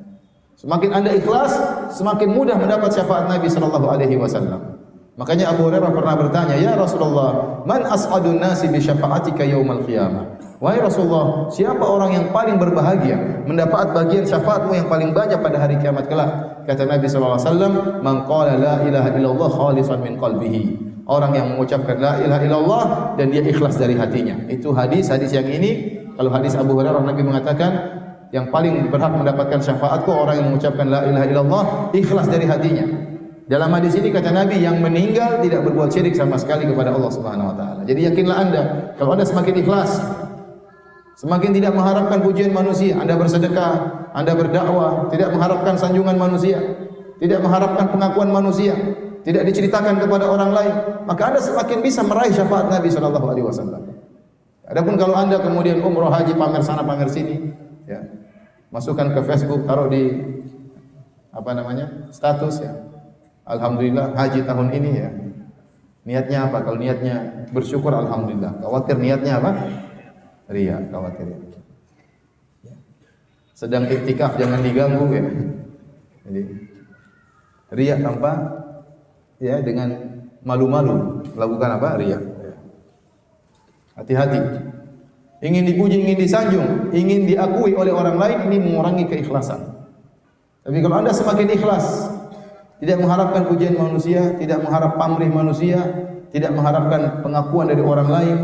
Semakin Anda ikhlas, semakin mudah mendapat syafaat Nabi sallallahu alaihi wasallam. Makanya Abu Hurairah pernah bertanya, "Ya Rasulullah, man as'adun nasi bi syafa'atika yaumal qiyamah?" Wahai Rasulullah, siapa orang yang paling berbahagia mendapat bagian syafaatmu yang paling banyak pada hari kiamat kelak? Kata Nabi sallallahu alaihi wasallam, "Man qala la ilaha illallah khalisan min qalbihi." Orang yang mengucapkan la ilaha illallah dan dia ikhlas dari hatinya. Itu hadis yang ini, kalau hadis Abu Hurairah Nabi mengatakan yang paling berhak mendapatkan syafaatku orang yang mengucapkan la ilaha illallah ikhlas dari hatinya. Dalam hadis ini kata Nabi yang meninggal tidak berbuat syirik sama sekali kepada Allah Subhanahu wa taala. Jadi yakinlah Anda, kalau Anda semakin ikhlas, semakin tidak mengharapkan pujian manusia, Anda bersedekah, Anda berdakwah, tidak mengharapkan sanjungan manusia, tidak mengharapkan pengakuan manusia, tidak diceritakan kepada orang lain, maka Anda semakin bisa meraih syafaat Nabi sallallahu alaihi wasallam. Adapun kalau Anda kemudian umroh haji pamer sana pamer sini, ya. Masukkan ke Facebook, taruh di status ya. Alhamdulillah haji tahun ini ya. Niatnya apa? Kalau niatnya bersyukur alhamdulillah. Khawatir niatnya apa? Riya, khawatir. Sedang iktikaf jangan diganggu ya. Jadi riya tanpa ya dengan malu-malu lakukan apa? Riya. Hati-hati. Ingin dipuji, ingin disanjung, ingin diakui oleh orang lain, ini mengurangi keikhlasan. Tapi kalau Anda semakin ikhlas, tidak mengharapkan pujian manusia, tidak mengharap pamrih manusia, tidak mengharapkan pengakuan dari orang lain,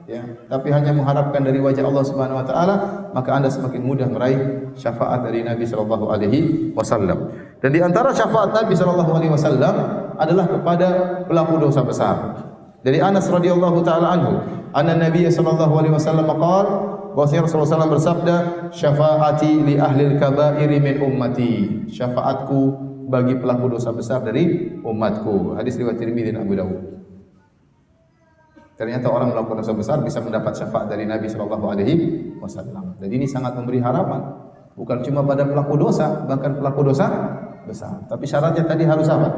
ya, tapi hanya mengharapkan dari wajah Allah Subhanahu wa taala, maka Anda semakin mudah meraih syafaat dari Nabi sallallahu alaihi wasallam. Dan di antara syafaat Nabi sallallahu alaihi wasallam adalah kepada pelaku dosa besar. Dari Anas radhiyallahu taala anhu, anna Nabi sallallahu alaihi wasallam qala, bahwasanya Rasulullah SAW bersabda, "Syafaati li ahlil kaba'iri min ummati." Syafaatku bagi pelaku dosa besar dari umatku. Hadis riwayat Tirmidzi dan Abu Dawud. Ternyata orang melakukan dosa besar bisa mendapat syafaat dari Nabi sallallahu alaihi wasallam. Dan ini sangat memberi harapan, bukan cuma pada pelaku dosa, bahkan pelaku dosa besar. Tapi syaratnya tadi harus apa?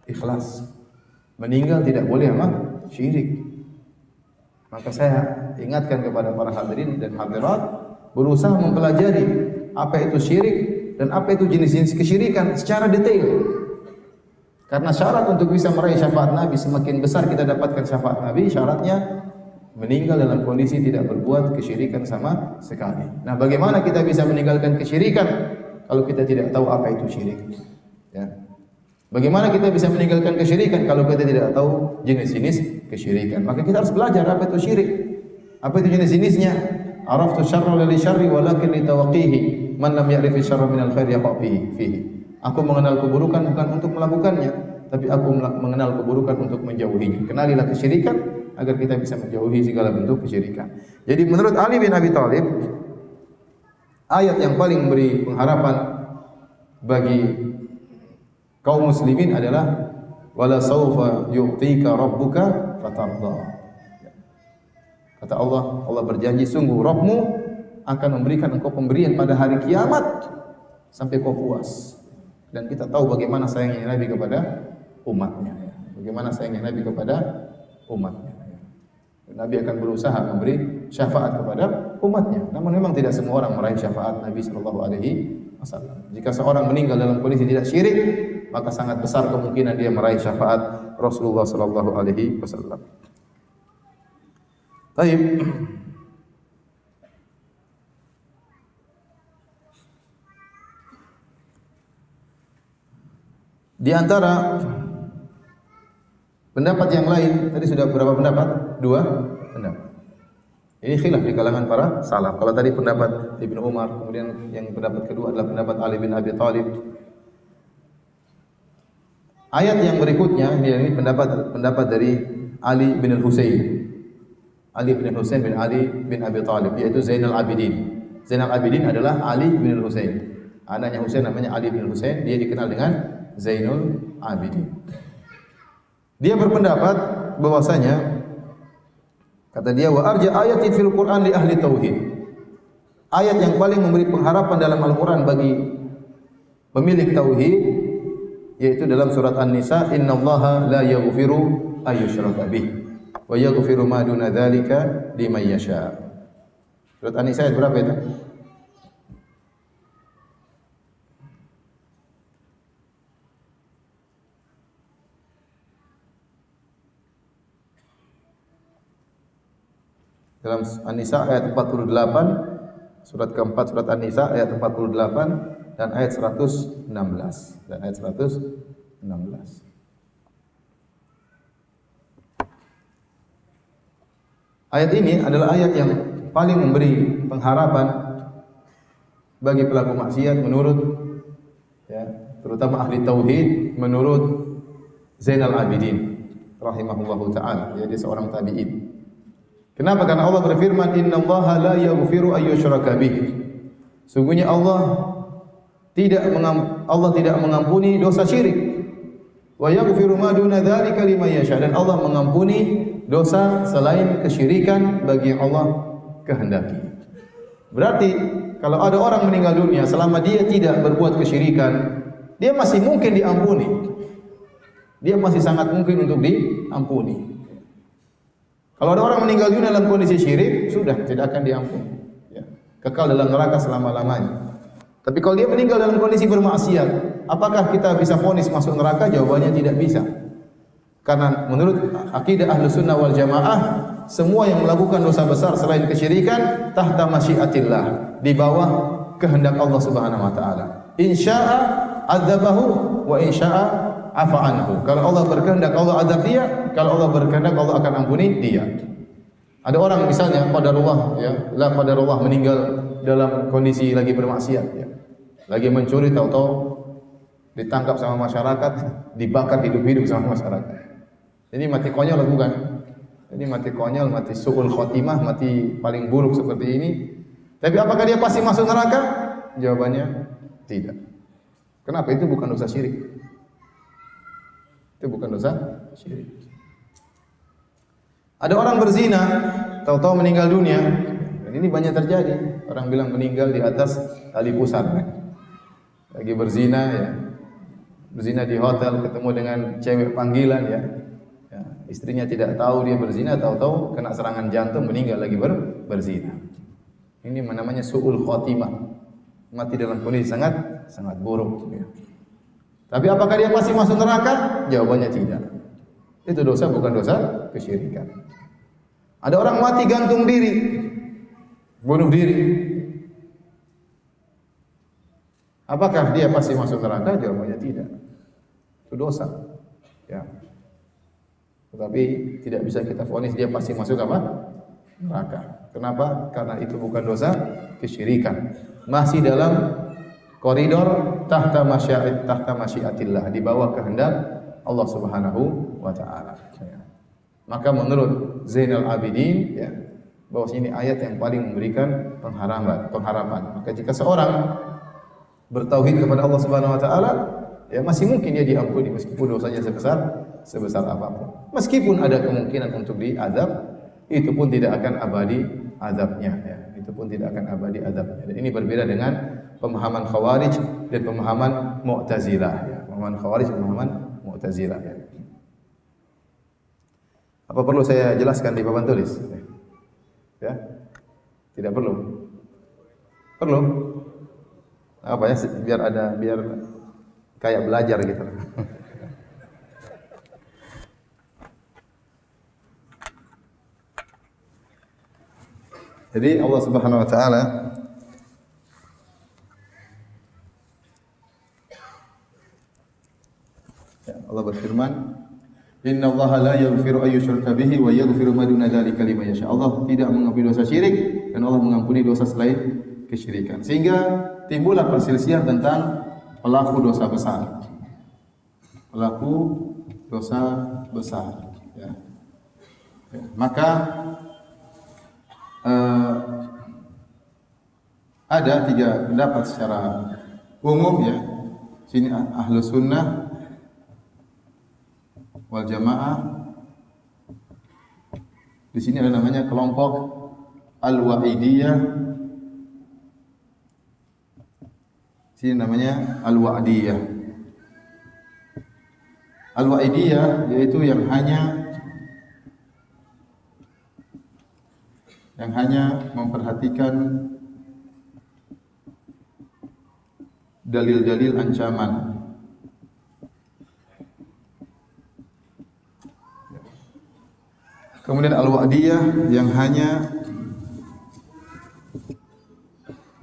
Ikhlas. Meninggal tidak boleh apa? Syirik. Maka saya ingatkan kepada para hadirin dan hadirat berusaha mempelajari apa itu syirik dan apa itu jenis-jenis kesyirikan secara detail. Karena syarat untuk bisa meraih syafaat Nabi, semakin besar kita dapatkan syafaat Nabi, syaratnya meninggal dalam kondisi tidak berbuat kesyirikan sama sekali. Nah, bagaimana kita bisa meninggalkan kesyirikan kalau kita tidak tahu apa itu syirik? Ya. Bagaimana kita bisa meninggalkan kesyirikan kalau kita tidak tahu jenis-jenis kesyirikan? Maka kita harus belajar apa itu syirik. Apa itu jenis-jenisnya? Araftu syarra li syarri walakin li tawqihi. Man lam ya'rifi syarra minal khair yaqa' fihi. Aku mengenal keburukan bukan untuk melakukannya, tapi aku mengenal keburukan untuk menjauhinya. Kenalilah kesyirikan agar kita bisa menjauhi segala bentuk kesyirikan. Jadi menurut Ali bin Abi Thalib, ayat yang paling memberi pengharapan bagi kaum muslimin adalah wala saufa yu'tika rabbuka fatardha. Kata Allah, Allah berjanji sungguh Rabbmu akan memberikan engkau pemberian pada hari kiamat sampai kau puas. Dan kita tahu bagaimana sayangnya Nabi kepada umatnya. Bagaimana sayangnya Nabi kepada umatnya. Nabi akan berusaha memberi syafaat kepada umatnya. Namun memang tidak semua orang meraih syafaat Nabi sallallahu alaihi wasallam. Jika seorang meninggal dalam kondisi tidak syirik, maka sangat besar kemungkinan dia meraih syafaat Rasulullah sallallahu alaihi wasallam. Baik. Di antara pendapat yang lain, tadi sudah berapa pendapat? 2 pendapat. Ini khilaf di kalangan para salaf. Kalau tadi pendapat Ibnu Umar, kemudian yang pendapat kedua adalah pendapat Ali bin Abi Thalib. Ayat yang berikutnya ini pendapat dari Ali bin Husain. Ali bin Husain bin Ali bin Abi Thalib, yaitu Zainal Abidin. Zainal Abidin adalah Ali bin Husain. Anaknya Husain namanya Ali bin Husain, dia dikenal dengan Zainul Abidin. Dia berpendapat bahwasanya kata dia wa arja ayati fil Qur'an li ahli tauhid. Ayat yang paling memberi pengharapan dalam Al-Qur'an bagi pemilik tauhid yaitu dalam surat An-Nisa, innallaha la yaghfiru ayyushraka bih wa yaghfiru ma duna dzalika liman yasha. Surat An-Nisa ayat berapa itu? Dalam An-Nisa ayat 48, surat keempat surat An-Nisa ayat 48 dan ayat 116 dan ayat 116. Ayat ini adalah ayat yang paling memberi pengharapan bagi pelaku maksiat menurut ya, terutama ahli tauhid menurut Zainal Abidin rahimahullahu taala, dia seorang tabi'in. Kenapa? Karena Allah berfirman, innallaha la yaghfiru ayyushraka bih. Sungguhnya Allah tidak mengampuni dosa syirik. Wa yaghfiru ma duna dzalika liman yasha, dan Allah mengampuni dosa selain kesyirikan bagi yang Allah kehendaki. Berarti kalau ada orang meninggal dunia selama dia tidak berbuat kesyirikan, dia masih mungkin diampuni. Dia masih sangat mungkin untuk diampuni. Kalau ada orang meninggal dunia dalam kondisi syirik, sudah tidak akan diampuni. Ya. Kekal dalam neraka selama-lamanya. Tapi kalau dia meninggal dalam kondisi bermaksiat, apakah kita bisa vonis masuk neraka? Jawabannya tidak bisa. Karena menurut akidah Ahlussunnah wal Jamaah, semua yang melakukan dosa besar selain kesyirikan tahta masyiatillah, di bawah kehendak Allah Subhanahu wa taala. Insya'a adzabahu wa insya'a afa anhu. Kalau Allah berkehendak Allah azab dia, kalau Allah berkehendak Allah akan ampuni dia. Ada orang misalnya qadarullah ya, la qadarullah meninggal dalam kondisi lagi bermaksiat ya. Lagi mencuri tahu-tahu ditangkap sama masyarakat, dibakar hidup-hidup sama masyarakat. Ini mati konyol bukan? Ini mati konyol, mati su'ul khotimah, mati paling buruk seperti ini. Tapi apakah dia pasti masuk neraka? Jawabannya tidak. Kenapa? Itu bukan dosa syirik. Itu bukan dosa syirik. Ada orang berzina, tahu-tahu meninggal dunia. Dan ini banyak terjadi. Orang bilang meninggal di atas tali pusar. Lagi berzina ya. Berzina di hotel, ketemu dengan cewek panggilan ya. Ya, istrinya tidak tahu dia berzina, tahu-tahu kena serangan jantung, meninggal lagi berzina. Ini namanya su'ul khotimah. Mati dalam kondisi sangat buruk ya. Tapi apakah dia pasti masuk neraka? Jawabannya tidak. Itu dosa bukan dosa kesyirikan. Ada orang mati gantung diri, bunuh diri. Apakah dia pasti masuk neraka? Jawabannya tidak. Itu dosa. Ya. Tetapi tidak bisa kita vonis dia pasti masuk apa? Neraka. Kenapa? Karena itu bukan dosa kesyirikan. Masih dalam koridor tahta masyiatillah, di bawah kehendak Allah Subhanahu wa taala. Maka menurut Zainal Abidin ya, bahwa ini ayat yang paling memberikan pengharapan. Maka jika seorang bertauhid kepada Allah Subhanahu wa taala, ya masih mungkin dia diampuni meskipun dosanya sebesar apapun. Meskipun ada kemungkinan untuk diazab, itu pun tidak akan abadi azabnya ya. Itu pun tidak akan abadi azabnya. Dan ini berbeda dengan pemahaman Khawarij dan pemahaman Mu'tazilah ya. Pemahaman Khawarij dan pemahaman Mu'tazilah ya. Apa perlu saya jelaskan di papan tulis? Ya? Tidak perlu. Perlu? Apa ya biar kayak belajar gitu. Jadi Allah Subhanahu wa taala Allah berfirman, "Innallaha la yaghfiru ayyushraka bihi wa yaghfiru ma duna dzalika liman yasha." Allah tidak mengampuni dosa syirik dan Allah mengampuni dosa selain kesyirikan. Sehingga timbullah perselisihan tentang pelaku dosa besar. Pelaku dosa besar ya. Maka Ada tiga pendapat secara umum ya. Sini Ahlus Sunnah wal Jamaah. Di sini ada namanya kelompok Al-Wa'idiyah. Sini namanya Al-Wa'diyah. Al-Wa'idiyah yaitu yang hanya memperhatikan dalil-dalil ancaman. Kemudian Al-Wa'diyah yang hanya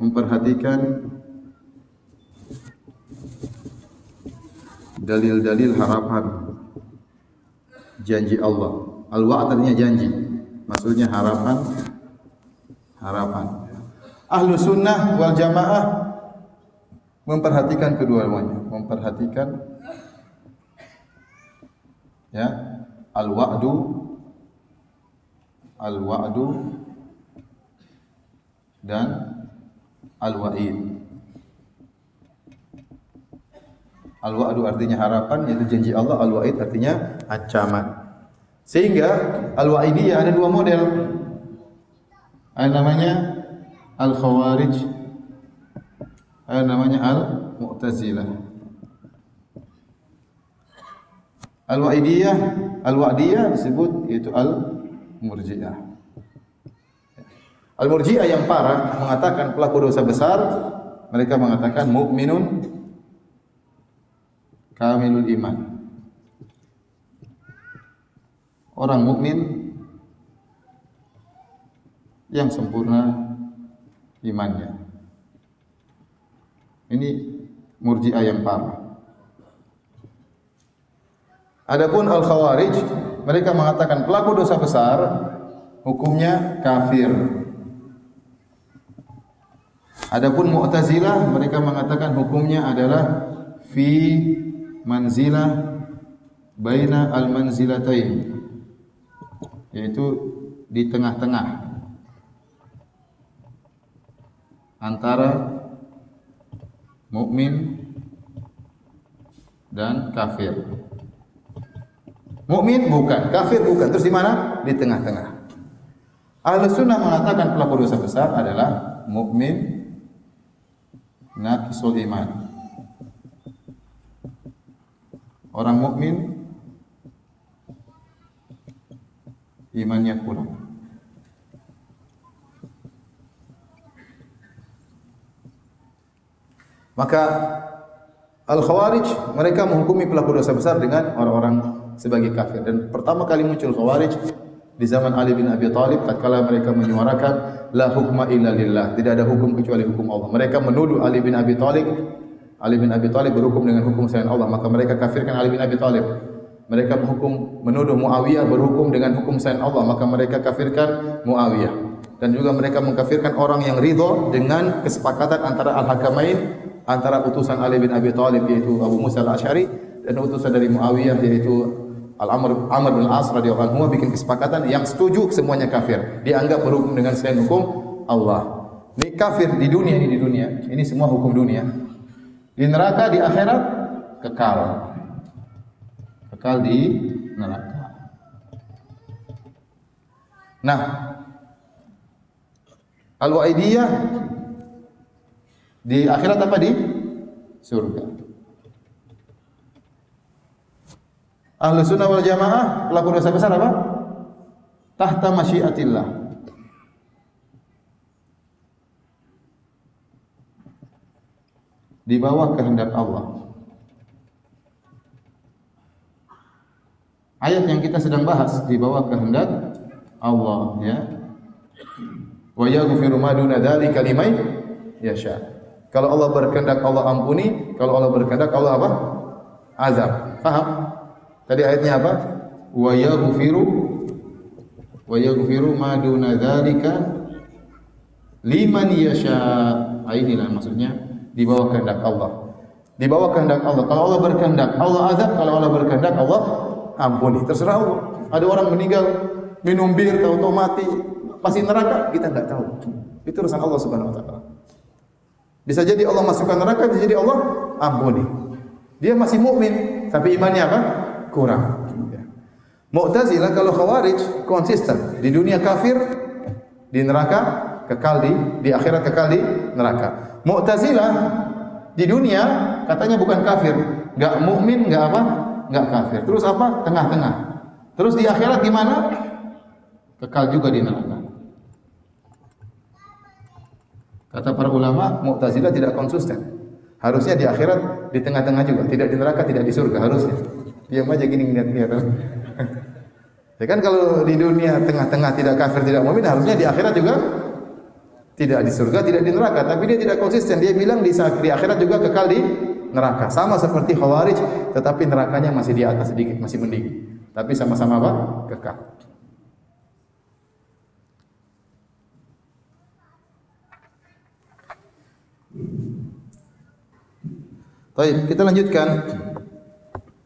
memperhatikan dalil-dalil harapan, janji Allah. Al-Wa'd artinya janji, maksudnya harapan. Ahlus Sunnah wal Jamaah memperhatikan kedua-duanya, memperhatikan ya al-wa'du dan al-wa'id. Al-wa'du artinya harapan, yaitu janji Allah. Al-wa'id artinya ancaman. Sehingga al-wa'idiyah ada dua model. Ada namanya al-khawarij, ada namanya al-mu'tazilah. Al-wa'diyah disebut yaitu al-murji'ah. Al-murji'ah yang parah mengatakan pelaku dosa besar, mereka mengatakan mukminun kamilul iman. Orang mukmin yang sempurna imannya. Ini murji'ah yang parah. Adapun al-khawarij, mereka mengatakan pelaku dosa besar hukumnya kafir. Adapun mu'tazilah, mereka mengatakan hukumnya adalah fi manzilah baina al-manzilatain, yaitu di tengah-tengah antara mukmin dan kafir. Mukmin bukan, kafir bukan. Terus di mana? Di tengah-tengah. Ahlus Sunnah mengatakan pelaku dosa besar adalah mukmin naqisul iman. Orang mukmin imannya kurang. Maka al-khawarij mereka menghukumi pelaku dosa besar dengan orang-orang sebagai kafir. Dan pertama kali muncul khawarij di zaman Ali bin Abi Thalib, tatkala mereka menyuarakan la hukma illa lillah, tidak ada hukum kecuali hukum Allah. Mereka menuduh Ali bin Abi Thalib berhukum dengan hukum selain Allah, maka mereka kafirkan Ali bin Abi Thalib. Mereka menuduh Muawiyah berhukum dengan hukum selain Allah, maka mereka kafirkan Muawiyah. Dan juga mereka mengkafirkan orang yang ridha dengan kesepakatan antara al-hakamain, antara utusan Ali bin Abi Thalib yaitu Abu Musa al-Asy'ari dan utusan dari Muawiyah yaitu Amr bin al-As radhiyallahu anhu, bikin kesepakatan yang setuju semuanya kafir. Dianggap berhukum dengan selain hukum Allah. Ini kafir di dunia, ini semua hukum dunia. Di neraka, di akhirat kekal di neraka. Nah, al-wa'idiyah di akhirat apa? Di surga. Ahlus Sunnah wal Jamaah pelaku dosa besar apa? Tahta masyiatillah. Di bawah kehendak Allah. Ayat yang kita sedang bahas di bawah kehendak Allah, ya. Wa yaghfiru ma duna dzalika liman yasha. Kalau Allah berkehendak Allah ampuni, kalau Allah berkehendak Allah apa? Azab. Paham? Tadi ayatnya apa? Wa yaghfiru ma duna dzalika liman yasha. Inilah maksudnya di bawah kehendak Allah. Di bawah kehendak Allah. Kalau Allah berkehendak Allah azab, kalau Allah berkehendak Allah ampuni. Terserah Allah. Ada orang meninggal minum bir tahu-tahu mati, pasti neraka, kita enggak tahu. Itu urusan Allah Subhanahu wa taala. Bisa jadi Allah masukkan neraka, bisa jadi Allah ampuni. Dia masih mukmin, tapi imannya apa? Kurang. Ya. Mu'tazilah kalau Khawarij konsisten, di dunia kafir, di neraka kekal, di akhirat kekal di neraka. Mu'tazilah di dunia katanya bukan kafir, enggak mukmin, enggak apa? Enggak kafir. Terus apa? Tengah-tengah. Terus di akhirat gimana? Kekal juga di neraka. Kata para ulama, Mu'tazilah tidak konsisten. Harusnya di akhirat di tengah-tengah juga, tidak di neraka, tidak di surga, harusnya. Diam aja gini lihat-lihat. Ya kan kalau di dunia tengah-tengah tidak kafir, tidak mukmin, harusnya di akhirat juga tidak di surga, tidak di neraka, tapi dia tidak konsisten. Dia bilang di akhirat juga kekal di neraka. Sama seperti Khawarij, tetapi nerakanya masih di atas sedikit, masih mending. Tapi sama-sama apa? Kekal. Baik, kita lanjutkan.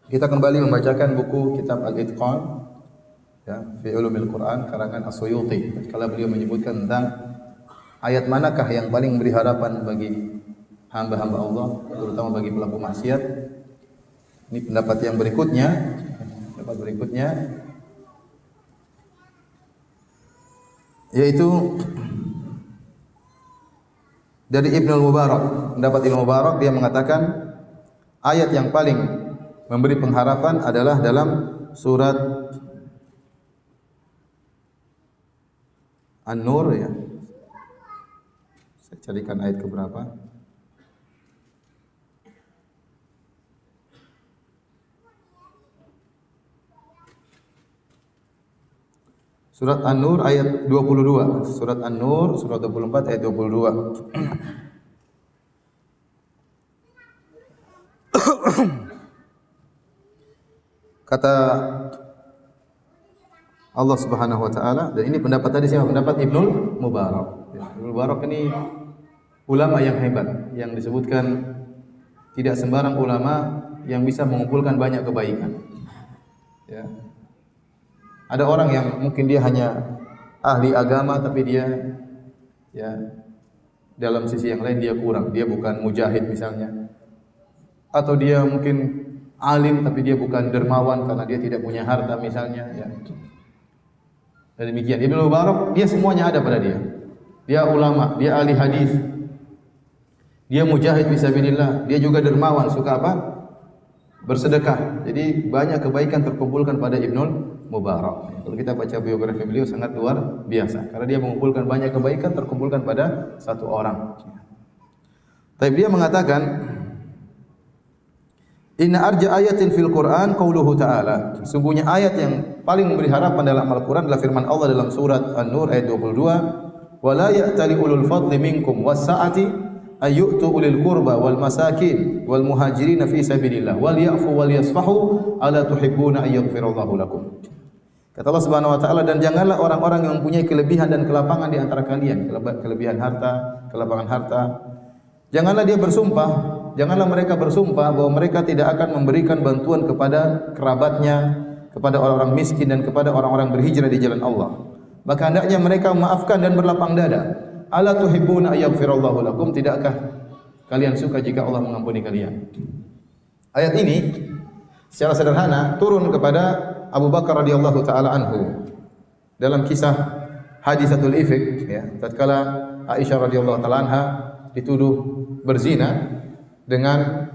Kita kembali membacakan buku kitab Al-Itqan ya, fi Ulumil Quran karangan As-Suyuti. Kalau beliau menyebutkan tentang ayat manakah yang paling memberi harapan bagi hamba-hamba Allah, terutama bagi pelaku maksiat. Ini pendapat yang berikutnya. Pendapat berikutnya yaitu dari Ibnu Mubarak. Pendapat Ibnu Mubarak, dia mengatakan ayat yang paling memberi pengharapan adalah dalam surat An-Nur ya. Saya carikan ayat ke berapa? Surat An-Nur ayat 22. Surat An-Nur surat 24 ayat 22. Kata Allah Subhanahu wa taala, dan ini pendapat tadi siapa? Pendapat Ibnu Mubarak. Ibnu Mubarak ini ulama yang hebat, yang disebutkan tidak sembarang ulama yang bisa mengumpulkan banyak kebaikan. Ya. Ada orang yang mungkin dia hanya ahli agama tapi dia ya dalam sisi yang lain dia kurang, dia bukan mujahid misalnya. Atau dia mungkin alim tapi dia bukan dermawan karena dia tidak punya harta misalnya ya. Dan demikian Ibnu Mubarak dia semuanya ada pada dia. Dia ulama, dia ahli hadis. Dia mujahid fisabilillah, dia juga dermawan, suka apa? Bersedekah. Jadi banyak kebaikan terkumpulkan pada Ibnu Mubarak. Kalau kita baca biografi beliau sangat luar biasa karena dia mengumpulkan banyak kebaikan terkumpulkan pada satu orang. Tapi dia mengatakan inna arja ayatin fil Quran qauluhu ta'ala. Sungguhnya ayat yang paling memberi harapan dalam Al-Quran adalah firman Allah dalam surat An-Nur ayat 22, "Wa la ya'tali ulul fadli minkum was-sa'ati ayyu'tu ulil qurba wal masakin wal muhajirin fi sabilillah wal ya'fu wal yasfahu ala tuhibbuna ay yaghfirallahu lakum." Kata Allah Subhanahu wa taala, dan janganlah orang-orang yang mempunyai kelebihan dan kelapangan di antara kalian, kelebihan harta, kelapangan harta. Janganlah dia bersumpah, janganlah mereka bersumpah bahwa mereka tidak akan memberikan bantuan kepada kerabatnya, kepada orang-orang miskin dan kepada orang-orang berhijrah di jalan Allah. Maka hendaknya mereka memaafkan dan berlapang dada. Ala tuhibbuna ay yaghfirallahu lakum, tidakkah kalian suka jika Allah mengampuni kalian? Ayat ini secara sederhana turun kepada Abu Bakar radhiyallahu taala anhu dalam kisah hadisatul ifk ya, tatkala Aisyah radhiyallahu taala anha dituduh berzina dengan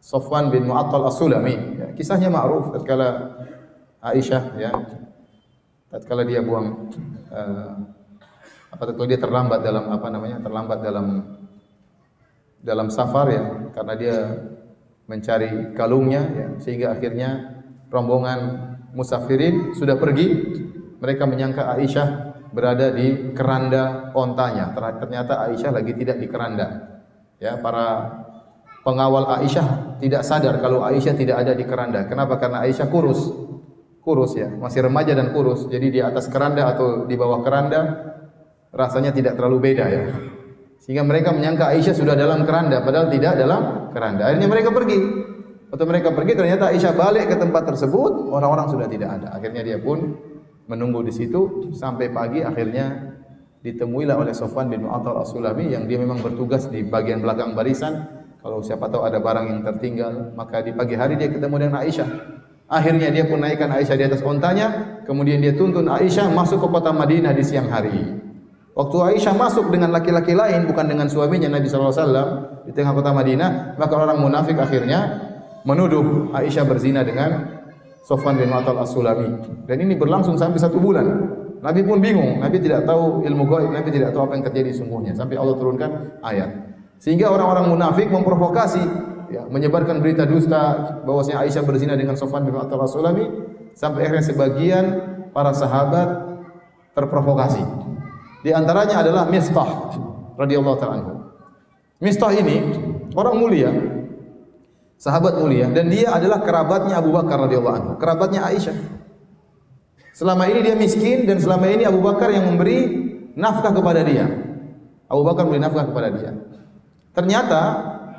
Safwan bin Mu'attal As-Sulami ya, kisahnya ma'ruf tatkala Aisyah ya tatkala dia buang tatkala dia terlambat dalam safar ya karena dia mencari kalungnya ya, sehingga akhirnya rombongan musafirin sudah pergi, mereka menyangka Aisyah berada di keranda ontanya. Ternyata Aisyah lagi tidak di keranda. Ya, para pengawal Aisyah tidak sadar kalau Aisyah tidak ada di keranda. Kenapa? Karena Aisyah kurus ya, masih remaja dan kurus. Jadi di atas keranda atau di bawah keranda rasanya tidak terlalu beda ya. Sehingga mereka menyangka Aisyah sudah dalam keranda, padahal tidak dalam keranda. Akhirnya mereka pergi. Waktu mereka pergi ternyata Aisyah balik ke tempat tersebut, orang-orang sudah tidak ada. Akhirnya dia pun menunggu di situ sampai pagi, akhirnya ditemuilah oleh Sofwan bin Mu'attal As-Sulami yang dia memang bertugas di bagian belakang barisan. Kalau siapa tahu ada barang yang tertinggal, maka di pagi hari dia ketemu dengan Aisyah. Akhirnya dia pun naikkan Aisyah di atas ontanya, kemudian dia tuntun Aisyah masuk ke kota Madinah di siang hari. Waktu Aisyah masuk dengan laki-laki lain, bukan dengan suaminya Nabi sallallahu alaihi wasallam di tengah kota Madinah, maka orang munafik akhirnya menuduh Aisyah berzina dengan Sofwan bin Mu'attal As-Sulami. Dan ini berlangsung sampai 1 bulan. Nabi pun bingung, Nabi tidak tahu ilmu gaib, Nabi tidak tahu apa yang terjadi sungguhnya. Sampai Allah turunkan ayat. Sehingga orang-orang munafik memprovokasi, ya, menyebarkan berita dusta bahwasanya Aisyah berzina dengan Sofwan bin Mu'attal As-Sulami, sampai akhirnya sebagian para sahabat terprovokasi. Di antaranya adalah Mistah radhiyallahu ta'ala anhu. Mistah ini orang mulia, sahabat mulia, dan dia adalah kerabatnya Abu Bakar radhiyallahu anhu, kerabatnya Aisyah. Selama ini dia miskin dan selama ini Abu Bakar yang memberi nafkah kepada dia. Abu Bakar memberi nafkah kepada dia. Ternyata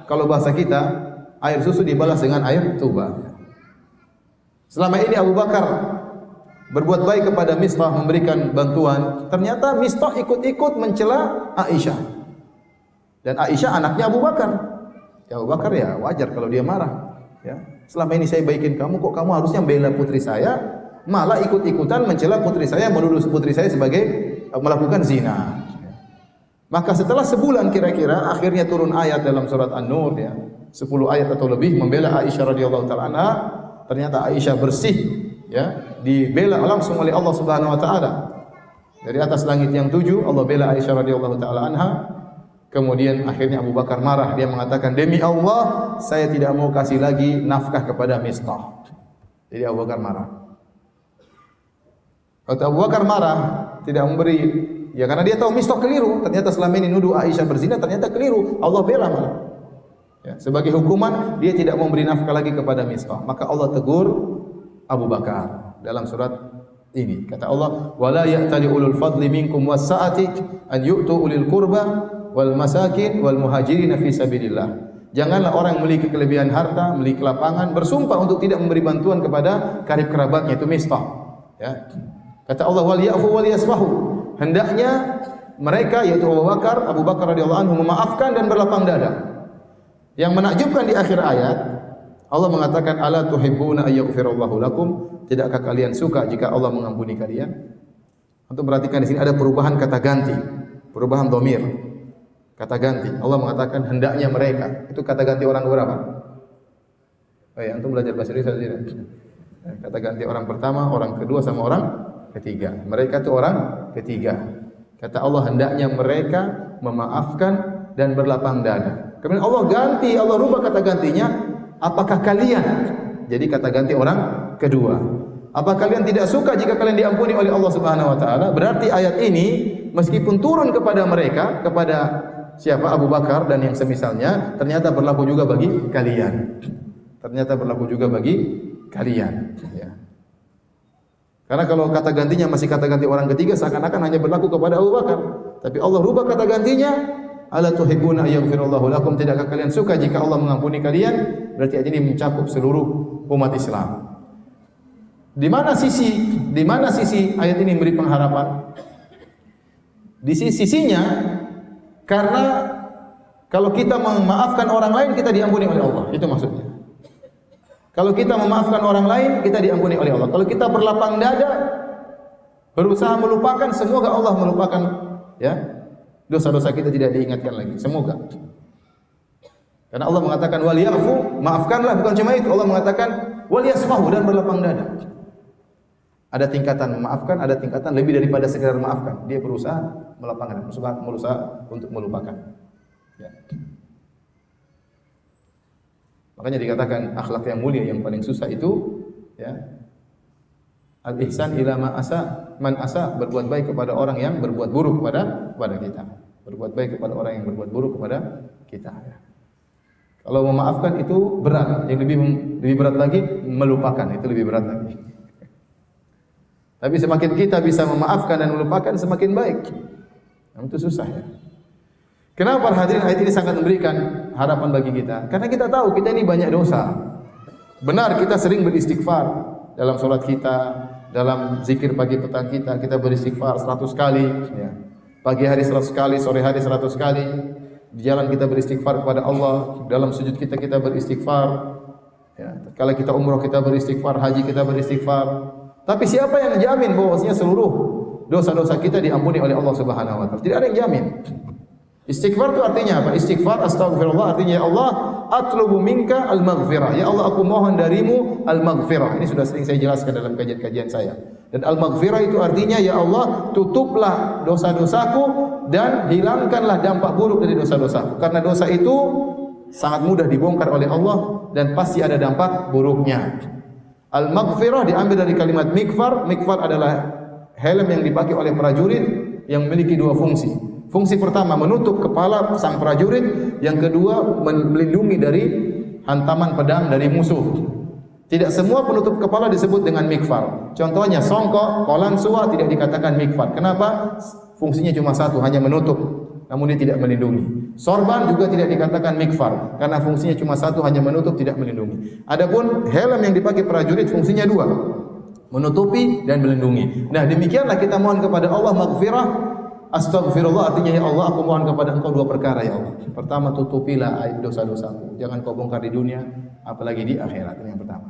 kalau bahasa kita, air susu dibalas dengan air tuba. Selama ini Abu Bakar berbuat baik kepada Mistah, memberikan bantuan. Ternyata Mistah ikut-ikut mencela Aisyah. Dan Aisyah anaknya Abu Bakar. Ya Abu Bakar ya wajar kalau dia marah. Ya, selama ini saya baikin kamu, kok kamu harusnya bela putri saya, malah ikut-ikutan mencela putri saya, menuduh putri saya sebagai melakukan zina. Maka setelah sebulan kira-kira, akhirnya turun ayat dalam surat An-Nur, ya, 10 ayat atau lebih membela Aisyah radhiyallahu taala anha. Ternyata Aisyah bersih, ya, dibela langsung oleh Allah Subhanahu wa taala. Dari atas langit yang 7 Allah bela Aisyah radhiyallahu taala anha. Kemudian akhirnya Abu Bakar marah, dia mengatakan, "Demi Allah, saya tidak mau kasih lagi nafkah kepada Mistah." Jadi Abu Bakar marah. Waktu Abu Bakar marah, tidak memberi, ya karena dia tahu Mistah keliru. Ternyata selama ini nuduh Aisyah berzina, ternyata keliru. Allah bela malah. Ya, sebagai hukuman dia tidak memberi nafkah lagi kepada Mistah. Maka Allah tegur Abu Bakar dalam surat ini. Kata Allah, "Wala ya'tali ulul fadli minkum was-sa'ati an yu'tu ulil qurba wal masakin wal muhajirin fi sabilillah." Janganlah orang yang memiliki kelebihan harta, memiliki lapangan bersumpah untuk tidak memberi bantuan kepada karib kerabatnya, itu Mistah. Ya. Kata Allah, "Wal ya'fu wal yasfahu." Hendaknya mereka, yaitu Abu Bakar radhiyallahu anhu, memaafkan dan berlapang dada. Yang menakjubkan di akhir ayat, Allah mengatakan, "Ala tuhibbuna ayyaghfirallahu lakum?" Tidakkah kalian suka jika Allah mengampuni kalian? Untuk perhatikan di sini ada perubahan kata ganti, perubahan dhamir. Kata ganti. Allah mengatakan hendaknya mereka. Itu kata ganti orang berapa? Oh ya, antum belajar bahasa Indonesia tidak? Kata ganti orang pertama, orang kedua sama orang ketiga. Mereka itu orang ketiga. Kata Allah hendaknya mereka memaafkan dan berlapang dada. Kemudian Allah ganti, Allah rubah kata gantinya, apakah kalian? Jadi kata ganti orang kedua. Apa kalian tidak suka jika kalian diampuni oleh Allah Subhanahu wa taala? Berarti ayat ini meskipun turun kepada mereka, kepada siapa? Abu Bakar dan yang semisalnya, ternyata berlaku juga bagi kalian. Ternyata berlaku juga bagi kalian, ya. Karena kalau kata gantinya masih kata ganti orang ketiga, seakan-akan hanya berlaku kepada Abu Bakar. Tapi Allah rubah kata gantinya, "Ala tuhibbuna ayyaghfirallahu lakum?" Tidakkah kalian suka jika Allah mengampuni kalian? Berarti ayat ini mencakup seluruh umat Islam. Di mana sisi ayat ini memberi pengharapan? Di sisinya, karena kalau kita memaafkan orang lain, kita diampuni oleh Allah. Itu maksudnya. Kalau kita memaafkan orang lain, kita diampuni oleh Allah. Kalau kita berlapang dada, berusaha melupakan, semoga Allah melupakan, ya, dosa-dosa kita tidak diingatkan lagi. Semoga. Karena Allah mengatakan wal ya'fu, maafkanlah, bukan cuma itu. Allah mengatakan wal yasfahu, dan berlapang dada. Ada tingkatan memaafkan, ada tingkatan lebih daripada sekedar memaafkan. Dia berusaha melapangkan, berusaha untuk melupakan. Ya. Makanya dikatakan akhlak yang mulia yang paling susah itu, ya, al-ihsan ila man asa, berbuat baik kepada orang yang berbuat buruk kepada kita. Berbuat baik kepada orang yang berbuat buruk kepada kita. Ya. Kalau memaafkan itu berat, yang lebih berat lagi melupakan, itu lebih berat lagi. Tapi semakin kita bisa memaafkan dan melupakan, semakin baik. Namun itu susah, ya. Kenapa hadirin ayat ini sangat memberikan harapan bagi kita? Karena kita tahu kita ini banyak dosa. Benar kita sering beristighfar dalam salat kita, dalam zikir pagi petang kita beristighfar 100 kali, ya. Pagi hari 100 kali, sore hari 100 kali. Di jalan kita beristighfar kepada Allah, dalam sujud kita beristighfar. Ya, kalau kita umroh kita beristighfar, haji kita beristighfar. Tapi siapa yang jamin bahwasanya seluruh dosa-dosa kita diampuni oleh Allah Subhanahu wa taala? Tidak ada yang jamin. Istighfar itu artinya apa? Istighfar, astagfirullah artinya ya Allah, atlubu minka al-maghfirah. Ya Allah, aku mohon darimu al-maghfirah. Ini sudah sering saya jelaskan dalam kajian-kajian saya. Dan al-maghfirah itu artinya ya Allah, tutuplah dosa-dosaku dan hilangkanlah dampak buruk dari dosa-dosaku. Karena dosa itu sangat mudah dibongkar oleh Allah dan pasti ada dampak buruknya. Al-maghfirah diambil dari kalimat mikfar. Mikfar adalah helm yang dipakai oleh prajurit yang memiliki dua fungsi. Fungsi pertama menutup kepala sang prajurit, yang kedua melindungi dari hantaman pedang dari musuh. Tidak semua penutup kepala disebut dengan mikfar. Contohnya songkok, kolan suwa tidak dikatakan mikfar. Kenapa? Fungsinya cuma satu, hanya menutup, namun dia tidak melindungi. Sorban juga tidak dikatakan mikfar, karena fungsinya cuma satu, hanya menutup, tidak melindungi. Adapun helm yang dipakai prajurit fungsinya dua, menutupi dan melindungi. Nah, demikianlah kita mohon kepada Allah maghfirah. Astaghfirullah artinya ya Allah, aku mohon kepada Engkau dua perkara ya Allah. Pertama, tutupilah aib dosa-dosaku. Jangan Kau bongkar di dunia, apalagi di akhirat. Ini yang pertama.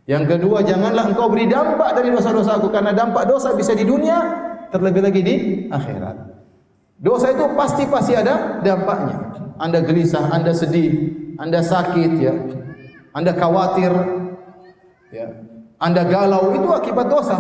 Yang kedua, janganlah Engkau beri dampak dari dosa-dosaku, karena dampak dosa bisa di dunia, terlebih lagi di akhirat. Dosa itu pasti ada dampaknya. Anda gelisah, Anda sedih, Anda sakit ya. Anda khawatir ya. Anda galau, itu akibat dosa.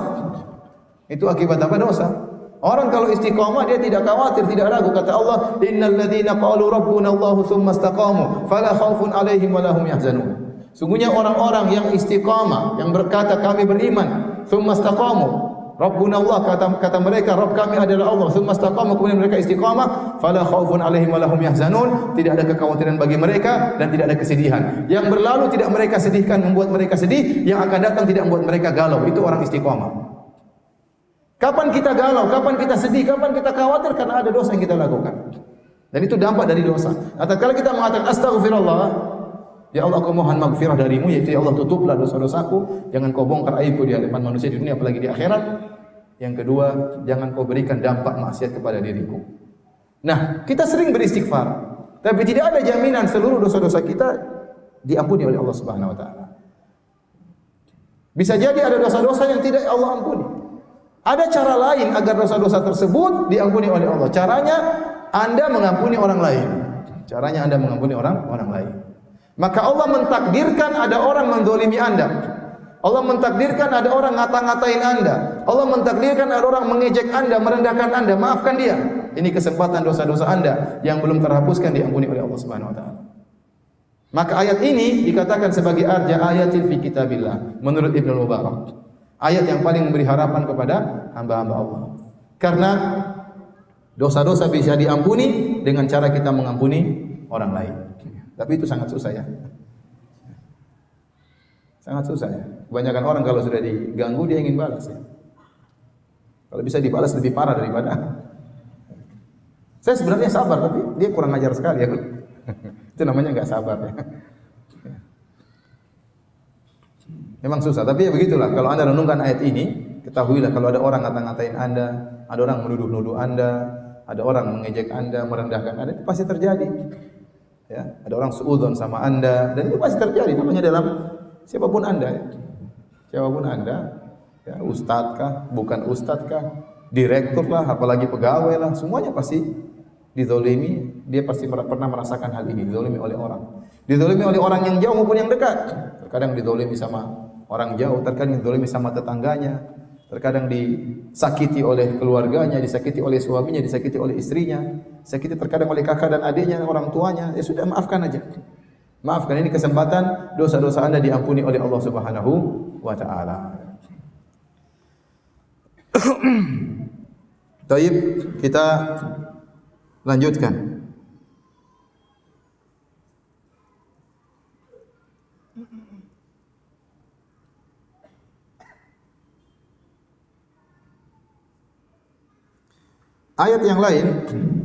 Itu akibat apa? Dosa. Orang kalau istiqamah dia tidak khawatir, tidak ragu. Kata Allah, innal ladzina qalu rabbuna Allahu tsumma istaqamu fala khaufun 'alaihim wa lahum yahzanun. Sungguhnya orang-orang yang istiqamah, yang berkata kami beriman, tsumma istaqamu, rabbuna Allah, kata mereka Rabb kami adalah Allah, tsumma istaqamu, kemudian mereka istiqamah, fala khaufun 'alaihim wa lahum yahzanun, tidak ada kekhawatiran bagi mereka dan tidak ada kesedihan. Yang berlalu tidak mereka sedihkan membuat mereka sedih, yang akan datang tidak membuat mereka galau. Itu orang istiqamah. Kapan kita galau, kapan kita sedih, kapan kita khawatir? Karena ada dosa yang kita lakukan. Dan itu dampak dari dosa. Atau kalau kita mengatakan astaghfirullah, ya Allah aku mohon maghfirah darimu, yaitu ya Allah tutuplah dosa-dosaku, jangan Kau bongkar aibku di hadapan manusia di dunia apalagi di akhirat. Yang kedua, jangan Kau berikan dampak maksiat kepada diriku. Nah, kita sering beristighfar, tapi tidak ada jaminan seluruh dosa-dosa kita diampuni oleh Allah Subhanahu wa taala. Bisa jadi ada dosa-dosa yang tidak Allah ampuni. Ada cara lain agar dosa-dosa tersebut diampuni oleh Allah. Caranya Anda mengampuni orang lain. Caranya Anda mengampuni orang lain. Maka Allah mentakdirkan ada orang menzalimi Anda. Allah mentakdirkan ada orang ngata-ngatain Anda. Allah mentakdirkan ada orang mengejek Anda, merendahkan Anda. Maafkan dia. Ini kesempatan dosa-dosa Anda yang belum terhapuskan diampuni oleh Allah Subhanahu wa taala. Maka ayat ini dikatakan sebagai arja ayatin fi kitabillah menurut Ibnu Mubarak. Ayat yang paling memberi harapan kepada hamba-hamba Allah. Karena dosa-dosa bisa diampuni dengan cara kita mengampuni orang lain. Tapi itu sangat susah ya. Sangat susah ya. Kebanyakan orang kalau sudah diganggu dia ingin balas ya. Kalau bisa dibalas lebih parah daripada. Saya sebenarnya sabar tapi dia kurang ajar sekali ya. Itu namanya enggak sabar ya. Memang susah, tapi ya begitulah. Kalau Anda renungkan ayat ini, ketahuilah kalau ada orang ngata-ngatain Anda, ada orang menuduh-nuduh Anda, ada orang mengejek Anda, merendahkan Anda, itu pasti terjadi. Ya, ada orang suudzon sama Anda, dan itu pasti terjadi. Namanya dalam siapapun Anda, ya. Siapapun Anda, ya, ustadz kah, bukan ustadz kah, direktur lah, apalagi pegawai lah, semuanya pasti dizolimi. Dia pasti pernah merasakan hal ini, dizolimi oleh orang. Dizolimi oleh orang yang jauh maupun yang dekat. Terkadang dizolimi sama orang jauh, terkadang dizolimi sama tetangganya, terkadang disakiti oleh keluarganya, disakiti oleh suaminya, disakiti oleh istrinya, disakiti terkadang oleh kakak dan adiknya, orang tuanya. Ya sudah, maafkan aja. Maafkan, ini kesempatan dosa-dosa Anda diampuni oleh Allah Subhanahu wa taala. Baik, kita lanjutkan. Ayat yang lain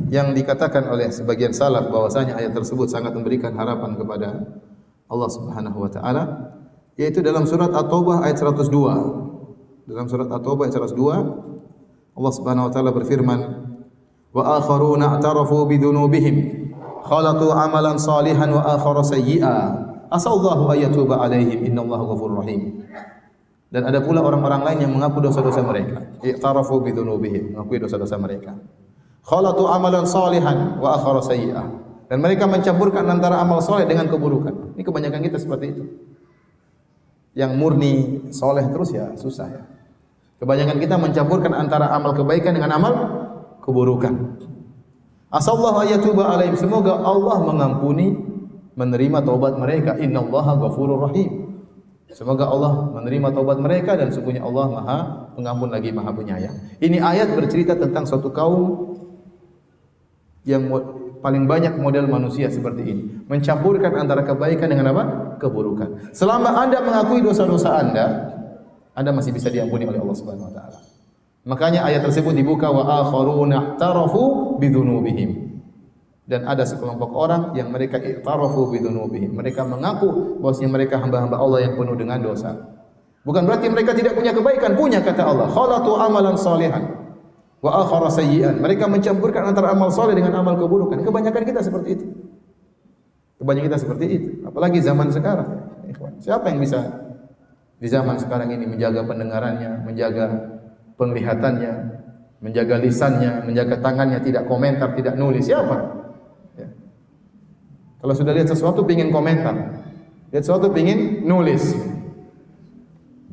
yang dikatakan oleh sebagian salaf bahwasanya ayat tersebut sangat memberikan harapan kepada Allah Subhanahu wa taala, yaitu dalam surat At-Taubah ayat 102. Dalam surat At-Taubah ayat 102 Allah Subhanahu wa taala berfirman, wa akharuna i'tarafu bi dzunubihim khalatu amalan salihan wa akhara sayyi'a asallahu ayatuba alaihim innallaha ghafurur rahim. Dan ada pula orang-orang lain yang mengaku dosa-dosa mereka. I'tarafu bi dzunubihim, mengakui dosa-dosa mereka. Khalatu amalan salihan wa akhara sayyi'ah. Dan mereka mencampurkan antara amal soleh dengan keburukan. Ini kebanyakan kita seperti itu. Yang murni soleh terus ya susah ya. Kebanyakan kita mencampurkan antara amal kebaikan dengan amal keburukan. Asallahu ayatuba alaihim, semoga Allah mengampuni, menerima taubat mereka. Innallaha ghafurur rahim. Semoga Allah menerima taubat mereka dan sesungguhnya Allah Maha Pengampun lagi Maha Penyayang. Ini ayat bercerita tentang suatu kaum yang paling banyak model manusia seperti ini, mencampurkan antara kebaikan dengan apa? Keburukan. Selama Anda mengakui dosa-dosa Anda masih bisa diampuni oleh Allah Subhanahu wa taala. Makanya ayat tersebut dibuka wa akharuna i'tarafu bidzunubihim. Dan ada sekelompok orang yang mereka i'tarafu bidzunubihim. Mereka mengaku bahwasanya mereka hamba-hamba Allah yang penuh dengan dosa. Bukan berarti mereka tidak punya kebaikan, punya kata Allah. Khalatu amalan salihan wa akhara sayyi'an. Mereka mencampurkan antara amal saleh dengan amal keburukan. Kebanyakan kita seperti itu. Kebanyakan kita seperti itu. Apalagi zaman sekarang. Siapa yang bisa di zaman sekarang ini menjaga pendengarannya, menjaga penglihatannya, menjaga lisannya, menjaga tangannya, tidak komentar, tidak nulis? Siapa? Ya. Kalau sudah lihat sesuatu pingin komentar, lihat sesuatu pingin nulis,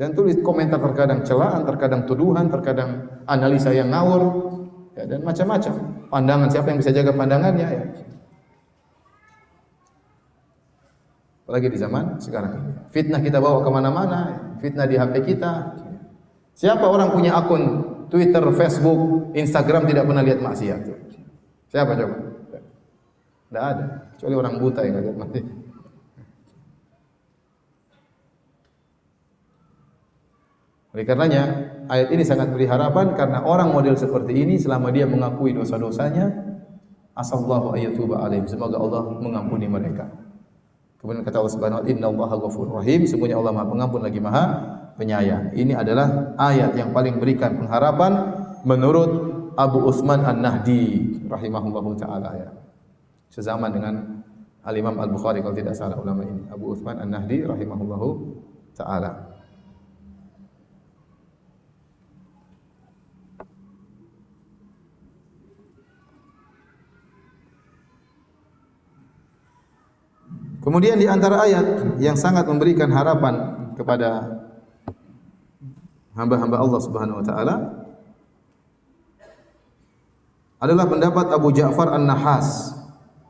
dan tulis komentar terkadang celaan, terkadang tuduhan, terkadang analisa yang ngawur, ya, dan macam-macam. Pandangan, siapa yang bisa jaga pandangannya? Ya. Apalagi di zaman sekarang ini. Fitnah kita bawa kemana-mana, fitnah di HP kita. Siapa orang punya akun Twitter, Facebook, Instagram tidak pernah lihat maksiat? Siapa coba? Tidak ada, kecuali orang buta yang lihat maksiat. Oleh karenanya, ayat ini sangat beri harapan karena orang model seperti ini selama dia mengakui dosa-dosanya, asallahu ayatuba alaihim, semoga Allah mengampuni mereka. Kemudian kata Allah Subhanahu wa taala, innallaha ghafurur rahim, sesungguhnya Allah Maha Pengampun lagi Maha Penyayang. Ini adalah ayat yang paling berikan pengharapan menurut Abu Utsman An-Nahdi rahimahullahu taala, ya. Sezaman dengan Al-Imam Al-Bukhari kalau tidak salah ulama ini, Abu Utsman An-Nahdi rahimahullahu taala. Kemudian di antara ayat yang sangat memberikan harapan kepada hamba-hamba Allah Subhanahu wa taala adalah pendapat Abu Ja'far An-Nahas,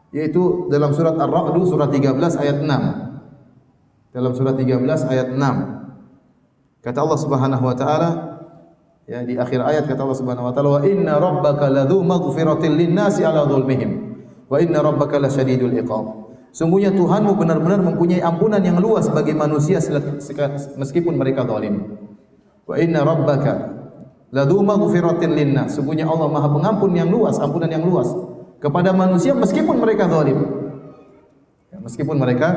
yaitu dalam surat Ar-Ra'd surat 13 ayat 6. Dalam surat 13 ayat 6. Kata Allah Subhanahu wa taala, ya, di akhir ayat kata Allah Subhanahu wa taala, wa inna rabbaka ladzu maghfiratin lin-nasi 'ala dzulmihim wa inna rabbaka lasyadidul iqab. Sungguhnya Tuhanmu benar-benar mempunyai ampunan yang luas bagi manusia meskipun mereka zalim. Wa inna rabbaka ladzu maghfiratin linnas. Sungguhnya Allah Maha Pengampun yang luas, ampunan yang luas kepada manusia meskipun mereka zalim. Ya, meskipun mereka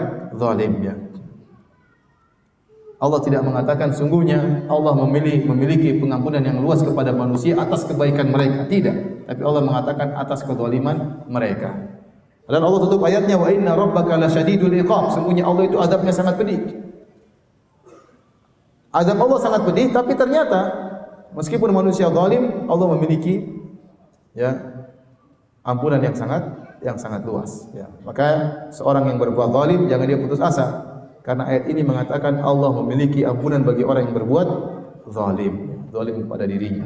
zalim, ya. Allah tidak mengatakan sungguhnya Allah memiliki pengampunan yang luas kepada manusia atas kebaikan mereka, tidak. Tapi Allah mengatakan atas kezaliman mereka. Dan Allah tutup ayatnya wa inna rabbaka lasyadidul iqab. Sungguhnya Allah itu azabnya sangat pedih. Azab Allah sangat pedih, tapi ternyata meskipun manusia zalim, Allah memiliki, ya, ampunan yang sangat luas, ya. Maka seorang yang berbuat zalim jangan dia putus asa, karena ayat ini mengatakan Allah memiliki ampunan bagi orang yang berbuat zalim, zalim kepada dirinya.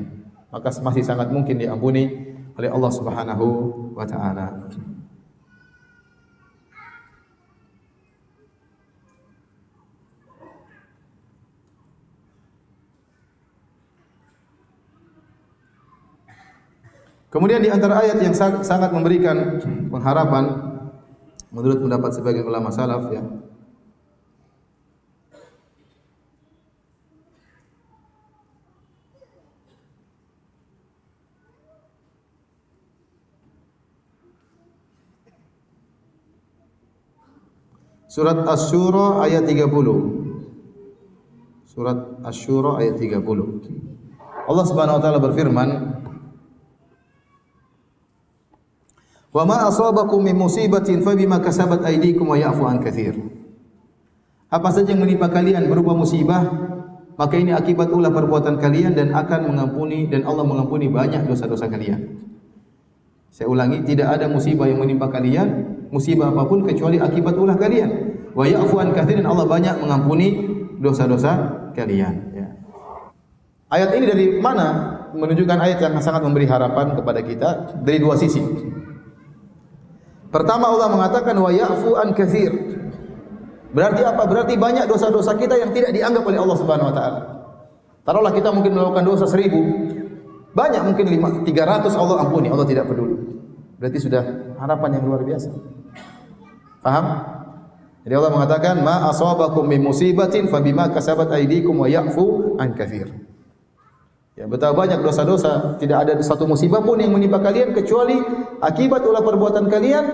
Maka masih sangat mungkin diampuni oleh Allah Subhanahu wa taala. Kemudian di antara ayat yang sangat memberikan pengharapan menurut pendapat sebagian ulama salaf, ya, Surat Asy-Syura ayat 30. Surat Asy-Syura ayat 30. Allah Subhanahu wa taala berfirman, Wa ma asabakum min musibatin fa bima kasabat aydikum wa ya'fu an katsir. Apa saja yang menimpa kalian berupa musibah, maka ini akibat ulah perbuatan kalian dan akan mengampuni, dan Allah mengampuni banyak dosa-dosa kalian. Saya ulangi, tidak ada musibah yang menimpa kalian, musibah apapun kecuali akibat ulah kalian. Wa ya'fu an katsir, dan Allah banyak mengampuni dosa-dosa kalian. Ya. Ayat ini dari mana? Menunjukkan ayat yang sangat memberi harapan kepada kita dari dua sisi. Pertama, Allah mengatakan wa ya'fu an katsir. Berarti apa? Berarti banyak dosa-dosa kita yang tidak dianggap oleh Allah Subhanahu wa taala. Taruhlah kita mungkin melakukan dosa 1000, banyak mungkin 300 Allah ampuni, Allah tidak peduli. Berarti sudah harapan yang luar biasa. Paham? Jadi Allah mengatakan ma asabakum min musibatin fa bima kasabat aydikum wa ya'fu an katsir. Ya, betapa banyak dosa-dosa, tidak ada satu musibah pun yang menimpa kalian kecuali akibat ulah perbuatan kalian,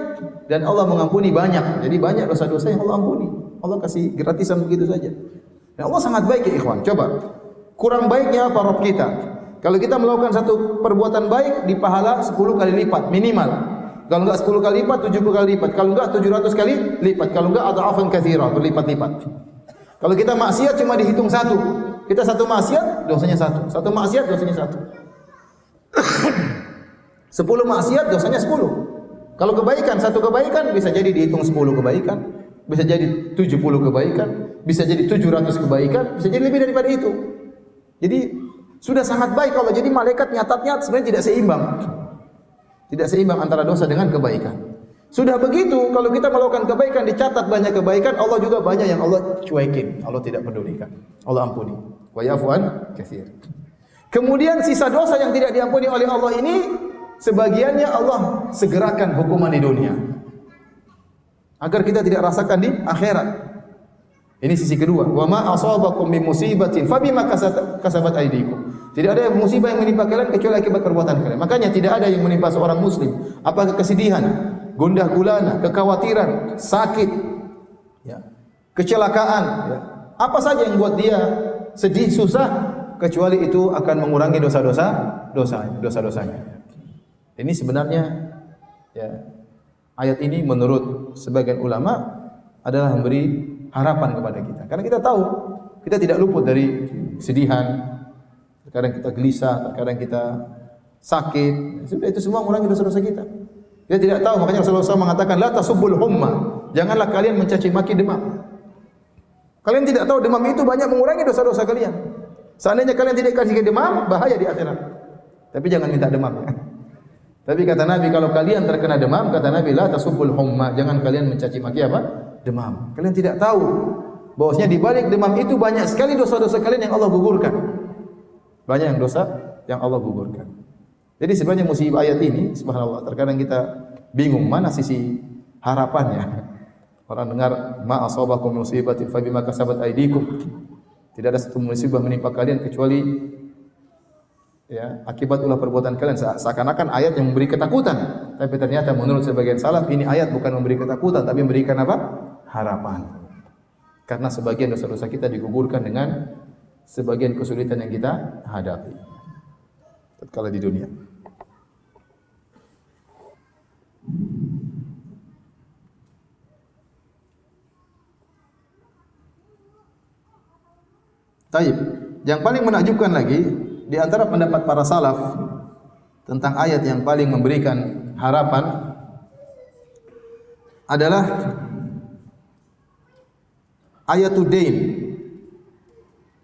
dan Allah mengampuni banyak. Jadi banyak dosa-dosa yang Allah ampuni. Allah kasih gratisan begitu saja. Dan Allah sangat baik ya ikhwan. Coba, kurang baiknya apa Rabb kita? Kalau kita melakukan satu perbuatan baik, dipahala 10 kali lipat minimal. Kalau enggak 10 kali lipat, 70 kali lipat. Kalau enggak 700 kali lipat. Kalau enggak adha'afan katsira, berlipat-lipat. Kalau kita maksiat cuma dihitung satu. Kita satu maksiat, dosanya satu. Satu maksiat, dosanya satu. 10 maksiat, dosanya 10. Kalau kebaikan, satu kebaikan bisa jadi dihitung 10 kebaikan. Bisa jadi 70 kebaikan, bisa jadi 700 kebaikan, bisa jadi lebih daripada itu. Jadi sudah sangat baik Allah. Jadi malaikat nyatatnya sebenarnya tidak seimbang. Tidak seimbang antara dosa dengan kebaikan. Sudah begitu, kalau kita melakukan kebaikan, dicatat banyak kebaikan, Allah juga banyak yang Allah cuekin, Allah tidak pedulikan. Allah ampuni. Wa ya'fu an katsir. Kemudian sisa dosa yang tidak diampuni oleh Allah ini, sebagiannya Allah segerakan hukuman di dunia, agar kita tidak rasakan di akhirat. Ini sisi kedua. Wa ma asabakum min musibatin fa bima kasabat aydikum. Tidak ada musibah yang menimpa kalian kecuali akibat perbuatan kalian. Makanya tidak ada yang menimpa seorang muslim, apakah kesedihan, gundah gulana, kekhawatiran, sakit, ya, kecelakaan, ya, apa saja yang buat dia sedih, susah, kecuali itu akan mengurangi dosa-dosanya. Ini sebenarnya, ya, ayat ini menurut sebagian ulama adalah memberi harapan kepada kita. Karena kita tahu kita tidak luput dari kesedihan. Terkadang kita gelisah, terkadang kita sakit. Sudah, itu semua mengurangi dosa-dosa kita. Kita tidak tahu, makanya Rasulullah SAW mengatakan la tasubbul humma. Janganlah kalian mencaci maki demam. Kalian tidak tahu demam itu banyak mengurangi dosa-dosa kalian. Seandainya kalian tidak kasih demam, bahaya di akhirat. Tapi jangan minta demam ya. Tapi kata Nabi, kalau kalian terkena demam, kata Nabi, la tasubbul humma, jangan kalian mencaci maki apa? Demam. Kalian tidak tahu bahwasanya di balik demam itu banyak sekali dosa-dosa kalian yang Allah gugurkan. Banyak yang dosa yang Allah gugurkan. Jadi sebenarnya musibah ayat ini, subhanallah, terkadang kita bingung mana sisi harapannya. Orang dengar ma asabakum musibatin fa bima kasabat aydikum. Tidak ada satu musibah menimpa kalian kecuali, ya, akibat ulah perbuatan kalian. Seakan-akan ayat yang memberi ketakutan, tapi ternyata menurut sebagian salaf ini ayat bukan memberi ketakutan, tapi memberikan apa? Harapan. Karena sebagian dosa-dosa kita digugurkan dengan sebagian kesulitan yang kita hadapi tatkala di dunia. Taib. Yang paling menakjubkan lagi di antara pendapat para salaf tentang ayat yang paling memberikan harapan adalah ayatul dain.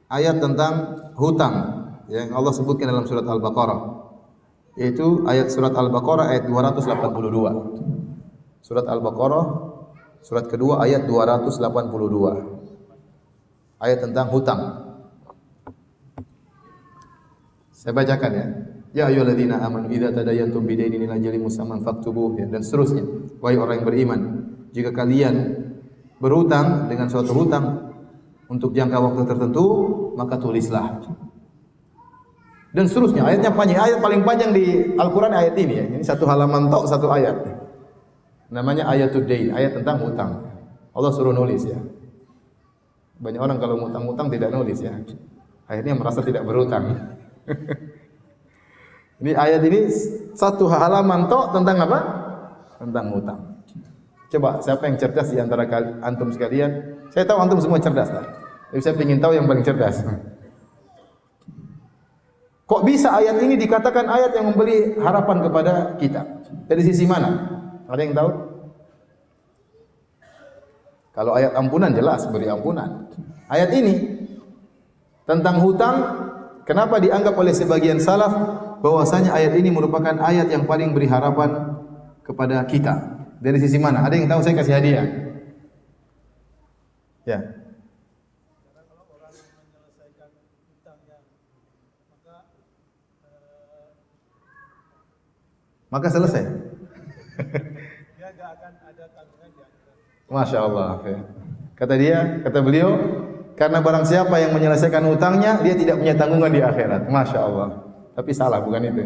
Ayat tentang hutang yang Allah sebutkan dalam surat Al-Baqarah, yaitu ayat surat Al-Baqarah ayat 282. Surat Al-Baqarah surat kedua ayat 282. Ayat tentang hutang. Saya bacakan ya. Ya ayyuhalladzina amanu idza tadayantum bidainin ila ajalin musamman faktubuh, ya, dan seterusnya. Wahai orang yang beriman, jika kalian berhutang dengan suatu hutang untuk jangka waktu tertentu, maka tulislah. Dan seterusnya. Ayatnya panjang. Ayat paling panjang di Al-Qur'an ayat ini ya. Ini satu halaman tok satu ayat. Namanya ayatul dain, ayat tentang hutang. Allah suruh nulis ya. Banyak orang kalau ngutang-ngutang tidak nulis ya. Akhirnya merasa tidak berhutang. Ini ayat ini satu halaman tok tentang apa? tentang hutang. Coba siapa yang cerdas di antara antum sekalian? Saya tahu antum semua cerdas, tak? Tapi saya ingin tahu yang paling cerdas. Kok bisa ayat ini dikatakan ayat yang memberi harapan kepada kita? Dari sisi mana? Ada yang tahu? Kalau ayat ampunan jelas beri ampunan. Ayat ini tentang hutang, kenapa dianggap oleh sebagian salaf bahwasanya ayat ini merupakan ayat yang paling beri harapan kepada kita? Dari sisi mana? Ada yang tahu? Saya kasih hadiah. Ya. Maka selesai. Dia enggak akan ada tanggungan di akhirat. Masya Allah. Kata beliau, karena barang siapa yang menyelesaikan hutangnya, dia tidak punya tanggungan di akhirat. Masya Allah. Tapi salah, bukan itu.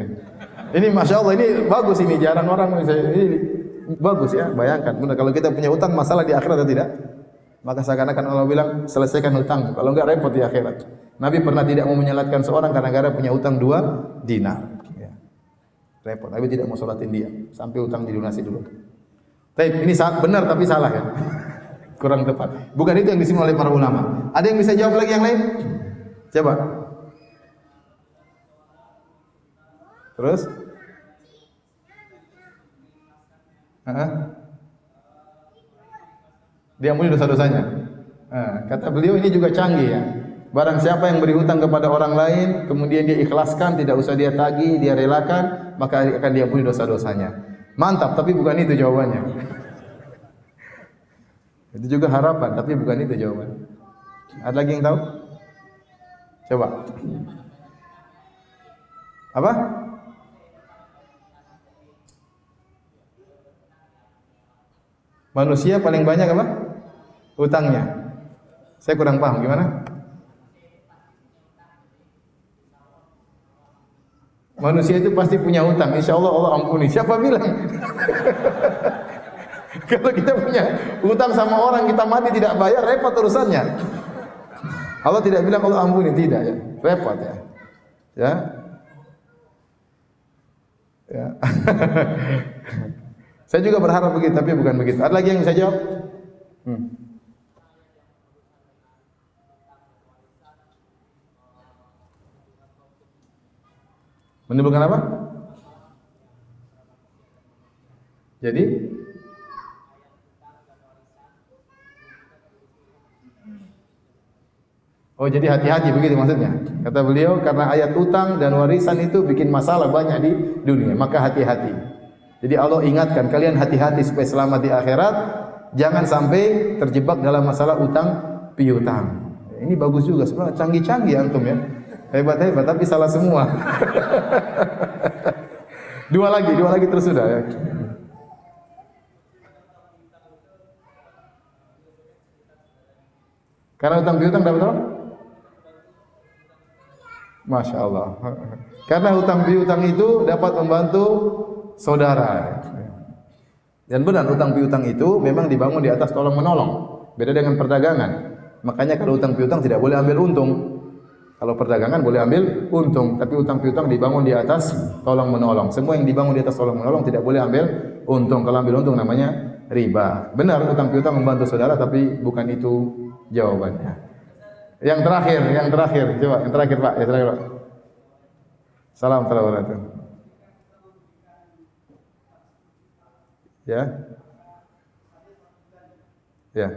Ini Masya Allah, ini bagus ini. Jarang orang ini bagus ya. Bayangkan, benar kalau kita punya hutang, masalah di akhirat atau tidak? Maka seakan-akan Allah bilang, selesaikan hutang. Kalau enggak repot di akhirat. Nabi pernah tidak mau menyalatkan seorang karena gara punya hutang 2 dinar. Repot, Nabi tidak mau sholatin dia sampai hutang dilunasi dulu. Tapi ini benar tapi salah ya. Kurang tepat. Bukan itu yang disinggung oleh para ulama. Ada yang bisa jawab lagi yang lain? Coba. Terus? Diampuni dosa-dosanya. Kata beliau ini juga canggih ya. Barang siapa yang beri hutang kepada orang lain, kemudian dia ikhlaskan, tidak usah dia tagih, dia relakan, maka akan diampuni dosa-dosanya. Mantap, tapi bukan itu jawabannya. Itu juga harapan, tapi bukan itu jawabannya. Ada lagi yang tahu? Coba. Apa? Manusia paling banyak apa? Hutangnya. Saya kurang paham, gimana? Manusia itu pasti punya hutang. Insya Allah Allah ampuni. Siapa bilang? Kalau kita punya hutang sama orang, kita mati tidak bayar, repot urusannya. Allah tidak bilang Allah ampuni, tidak ya. Repot ya. Ya. Ya. Saya juga berharap begitu, tapi bukan begitu. Ada lagi yang bisa jawab? Menimbulkan apa? Jadi jadi hati-hati begitu maksudnya. Kata beliau karena ayat utang dan warisan itu bikin masalah banyak di dunia, maka hati-hati. Jadi Allah ingatkan kalian hati-hati supaya selamat di akhirat, jangan sampai terjebak dalam masalah utang piutang. Ini bagus juga sebenarnya, canggih-canggih antum ya. Hebat-hebat tapi salah semua. Dua lagi terus sudah ya. Karena hutang piutang dapat apa? Masya Allah. Karena hutang piutang itu dapat membantu saudara. Dan benar hutang piutang itu memang dibangun di atas tolong menolong. Beda dengan perdagangan. Makanya kalau hutang piutang tidak boleh ambil untung. Kalau perdagangan boleh ambil untung, tapi hutang piutang dibangun di atas tolong menolong. Semua yang dibangun di atas tolong menolong tidak boleh ambil untung. Kalau ambil untung namanya riba. Benar hutang piutang membantu saudara, tapi bukan itu jawabannya. Yang terakhir, coba yang terakhir Pak, Pak. Salam warahmatullahi. Ya. Ya.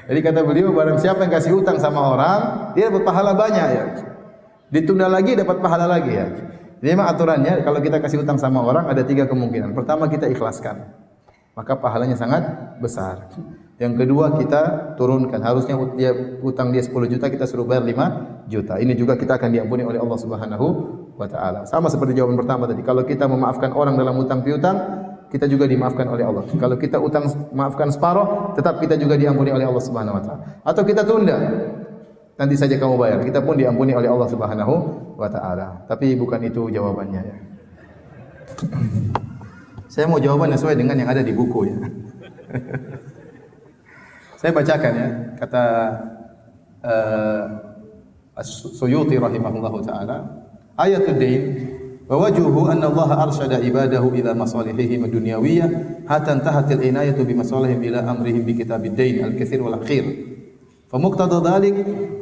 Jadi kata beliau barang siapa yang kasih hutang sama orang, dia dapat pahala banyak ya. Ditunda lagi dapat pahala lagi ya. Jadi memang aturannya kalau kita kasih hutang sama orang ada 3 kemungkinan. Pertama kita ikhlaskan. Maka pahalanya sangat besar. Yang kedua kita turunkan. Harusnya dia hutang dia 10 juta kita suruh bayar 5 juta. Ini juga kita akan diampuni oleh Allah Subhanahu wa taala. Sama seperti jawaban pertama tadi. Kalau kita memaafkan orang dalam hutang piutang, kita juga dimaafkan oleh Allah. Kalau kita utang maafkan separuh, tetap kita juga diampuni oleh Allah Subhanahu wa taala. Atau kita tunda, nanti saja kamu bayar. Kita pun diampuni oleh Allah Subhanahu wa taala. Tapi bukan itu jawabannya ya. Saya mau jawaban sesuai dengan yang ada di buku ya. Saya bacakan ya, kata As-Suyuti rahimahullahu taala, ayatul dain wa wajhuhu anna Allah arsyada ibadahu ila masalihihim ad-dunyawiyah hatta intahatil inayatu bi masalihim ila amrihim bi kitabid dain al-katsir wal akhir. Fa muqtada dhalik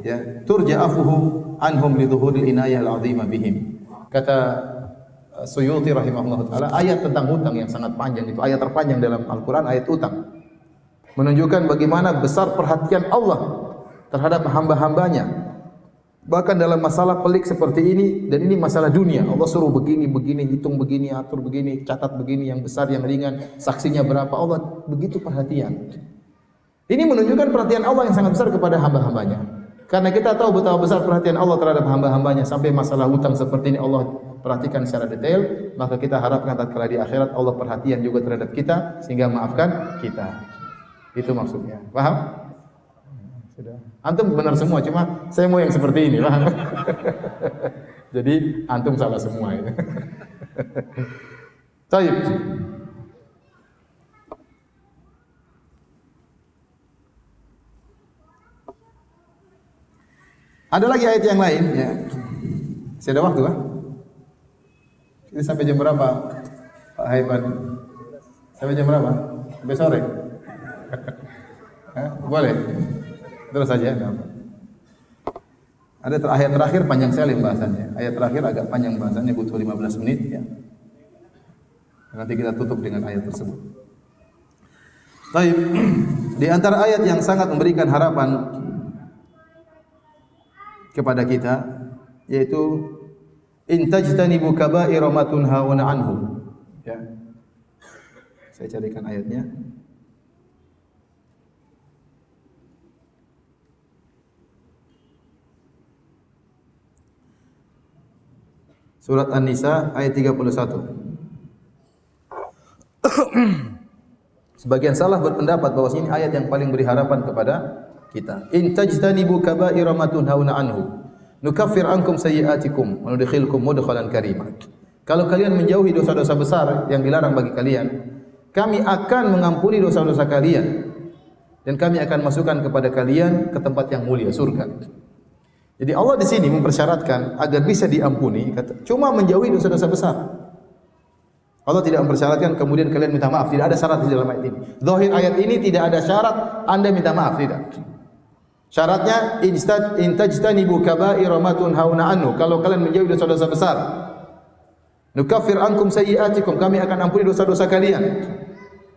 ya turja'afuhu anhum li dhuhuril inayah al-'azimah bihim. Kata Suyuti rahimahullahu taala, ayat tentang hutang yang sangat panjang itu ayat terpanjang dalam Al-Qur'an, ayat hutang. Menunjukkan bagaimana besar perhatian Allah terhadap hamba-hambanya. Bahkan dalam masalah pelik seperti ini, dan ini masalah dunia, Allah suruh begini, hitung begini, atur begini, catat begini, yang besar, yang ringan, saksinya berapa, Allah begitu perhatian. Ini menunjukkan perhatian Allah yang sangat besar kepada hamba-hambanya. Karena kita tahu betapa besar perhatian Allah terhadap hamba-hambanya, sampai masalah hutang seperti ini Allah perhatikan secara detail, maka kita harapkan tatkala di akhirat Allah perhatian juga terhadap kita, sehingga maafkan kita. Itu maksudnya. Paham? Sudah. Antum benar semua, cuma saya mau yang seperti ini, paham? Jadi antum salah semua ini. Baik. Ada lagi ayat yang lain ya. Masih ada waktu kan? Ini sampai jam berapa, Pak Haiban? Sampai jam berapa? Sampai sore? Boleh? Terus saja. Ada ayat terakhir panjang sekali bahasannya. Ayat terakhir agak panjang bahasannya, butuh 15 menit ya. Nanti kita tutup dengan ayat tersebut. Baik. Di antara ayat yang sangat memberikan harapan kepada kita yaitu in tajtanibu kaba'ira ma tunhauna anhu. Ya. Saya carikan ayatnya. Surat An-Nisa ayat 31. Sebagian salah berpendapat bahwa ini ayat yang paling beri harapan kepada kita. In tajtanibu kaba'ira ma tunhauna anhu nukaffir ankum sayyi'atikum wa nudkhilkum mudkhalan karima. Kalau kalian menjauhi dosa-dosa besar yang dilarang bagi kalian, kami akan mengampuni dosa-dosa kalian dan kami akan masukkan kepada kalian ke tempat yang mulia, surga. Jadi Allah di sini mempersyaratkan agar bisa diampuni, cuma menjauhi dosa-dosa besar. Allah tidak mempersyaratkan kemudian kalian minta maaf, tidak ada syarat di dalam ayat ini. Zahir ayat ini tidak ada syarat Anda minta maaf, tidak. Syaratnya in tajtanibu kaba'ira ma tunhauna anhu, kalau kalian menjauhi dosa-dosa besar. Nukaffir ankum sayyi'atikum, kami akan ampuni dosa-dosa kalian.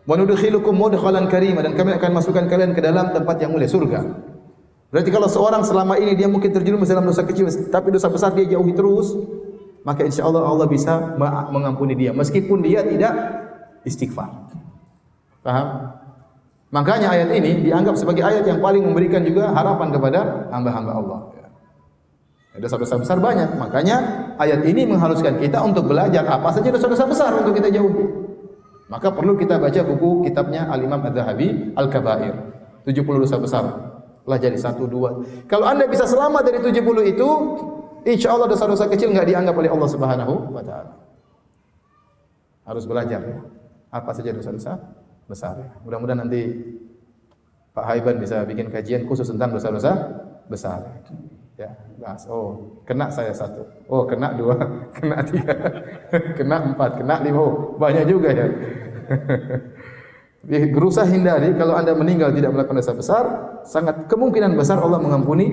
Wa nudkhilukum mudkhalan karima, dan kami akan masukkan kalian ke dalam tempat yang mulia, surga. Berarti kalau seorang selama ini dia mungkin terjerumus dalam dosa kecil, tapi dosa besar dia jauhi terus, maka insya Allah Allah bisa mengampuni dia, meskipun dia tidak istighfar. Paham? Makanya ayat ini dianggap sebagai ayat yang paling memberikan juga harapan kepada hamba-hamba Allah. Dosa-dosa besar banyak, makanya ayat ini mengharuskan kita untuk belajar apa saja dosa-dosa besar untuk kita jauhi. Maka perlu kita baca buku kitabnya Al-Imam Az-Zahabi Al-Kabair, 70 dosa besar. Lah jadi 1, 2. Kalau Anda bisa selamat dari 70 itu, insya Allah dosa-dosa kecil enggak dianggap oleh Allah Subhanahu wa taala. Harus belajar ya. Apa saja dosa-dosa besar. Mudah-mudahan nanti Pak Haiban bisa bikin kajian khusus tentang dosa-dosa besar. Ya, bahas. Oh, kena saya 1. Oh, kena 2, kena 3, kena 4, kena 5. Oh, banyak juga ya. Berusaha hindari kalau Anda meninggal tidak melakukan dosa besar, sangat kemungkinan besar Allah mengampuni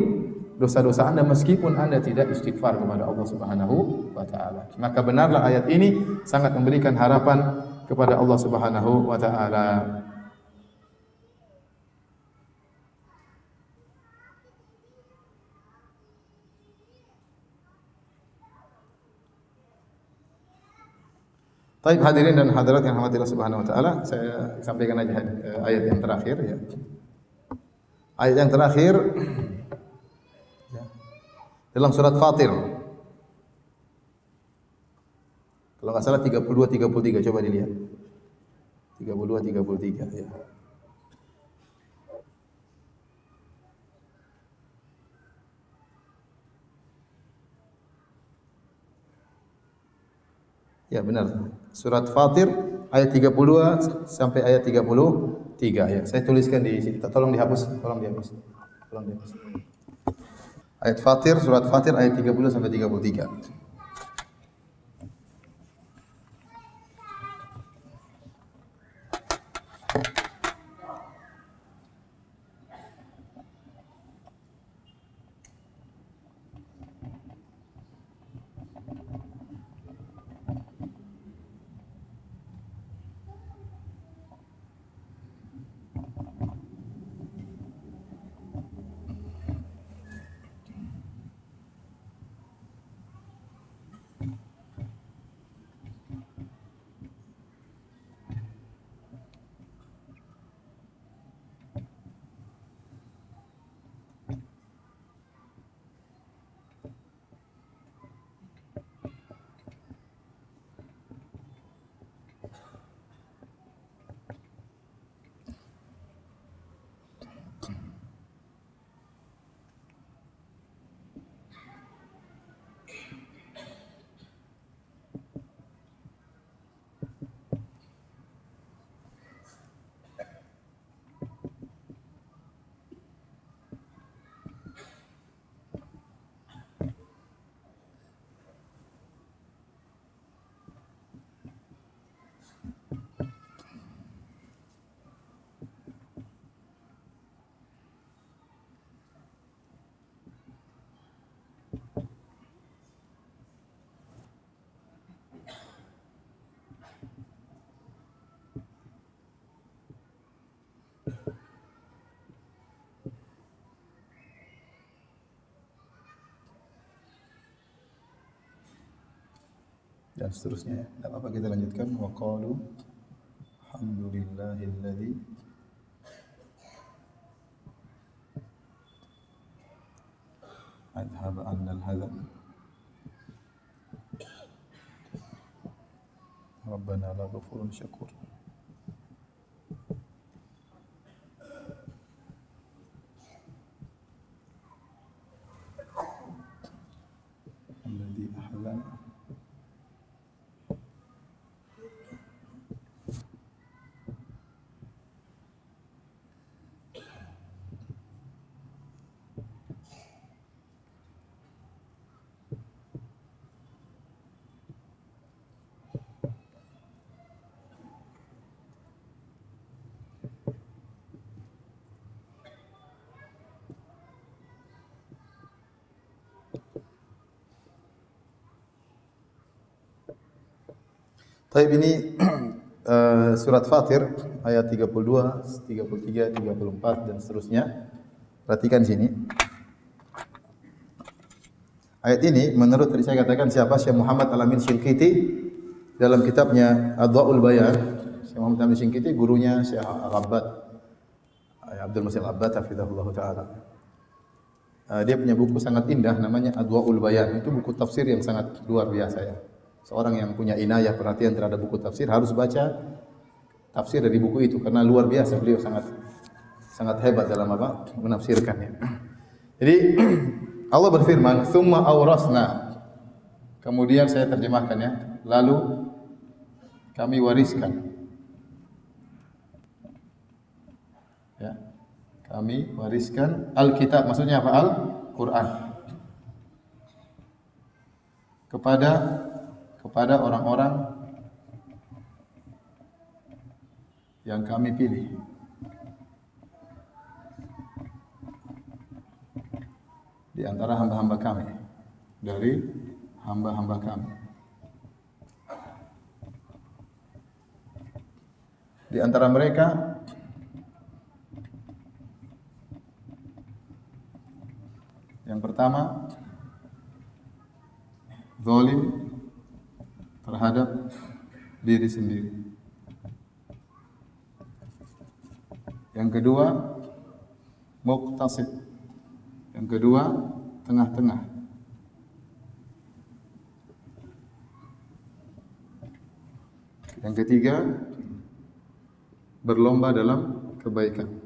dosa-dosa Anda meskipun Anda tidak istighfar kepada Allah Subhanahu wa taala. Maka benarlah ayat ini sangat memberikan harapan kepada Allah Subhanahu wa taala. Baik hadirin dan hadirat yang dirahmati Allah Subhanahu wa taala, saya sampaikan aja ayat yang terakhir ya. Ayat yang terakhir ya, dalam surat Fatir. Kalau enggak salah 32 33, coba dilihat. 32 33 ya. Ya benar. Surat Fatir ayat 32 sampai ayat 33 ya. Saya tuliskan di sini. Tolong dihapus, tolong dihapus. Tolong dihapus. Ayat Fatir, surat Fatir ayat 30 sampai 33. Dan seterusnya. Tidak apa-apa, kita lanjutkan. Wa qalu alhamdulillahilladzi adhaba 'anna al-hazan. Rabbana la ghafurun syakur. Alladzi ahzana Taib ini surat Fatir ayat 32, 33, 34 dan seterusnya. Perhatikan sini. Ayat ini menurut tadi saya katakan siapa Syekh Muhammad Al-Amin Syinqiti dalam kitabnya Adwaul Bayan. Syekh Muhammad Al-Amin Syinqiti gurunya Syekh Al-Abbad Abdul Masih Al-Abbad hafizahullah taala. Dia punya buku sangat indah namanya Adwaul Bayan. Itu buku tafsir yang sangat luar biasa ya. Seorang yang punya inayah perhatian terhadap buku tafsir harus baca tafsir dari buku itu karena luar biasa, beliau sangat hebat dalam apa? Menafsirkannya. Jadi Allah berfirman, "Tsumma awrasna." Kemudian saya terjemahkan ya, lalu kami wariskan. Ya. Kami wariskan Alkitab, maksudnya apa? Al-Qur'an. Kepada orang-orang yang kami pilih. Di antara hamba-hamba kami. Dari hamba-hamba kami. Di antara mereka yang pertama zalim terhadap diri sendiri. Yang kedua muqtasid. Yang kedua tengah-tengah. Yang ketiga berlomba dalam kebaikan.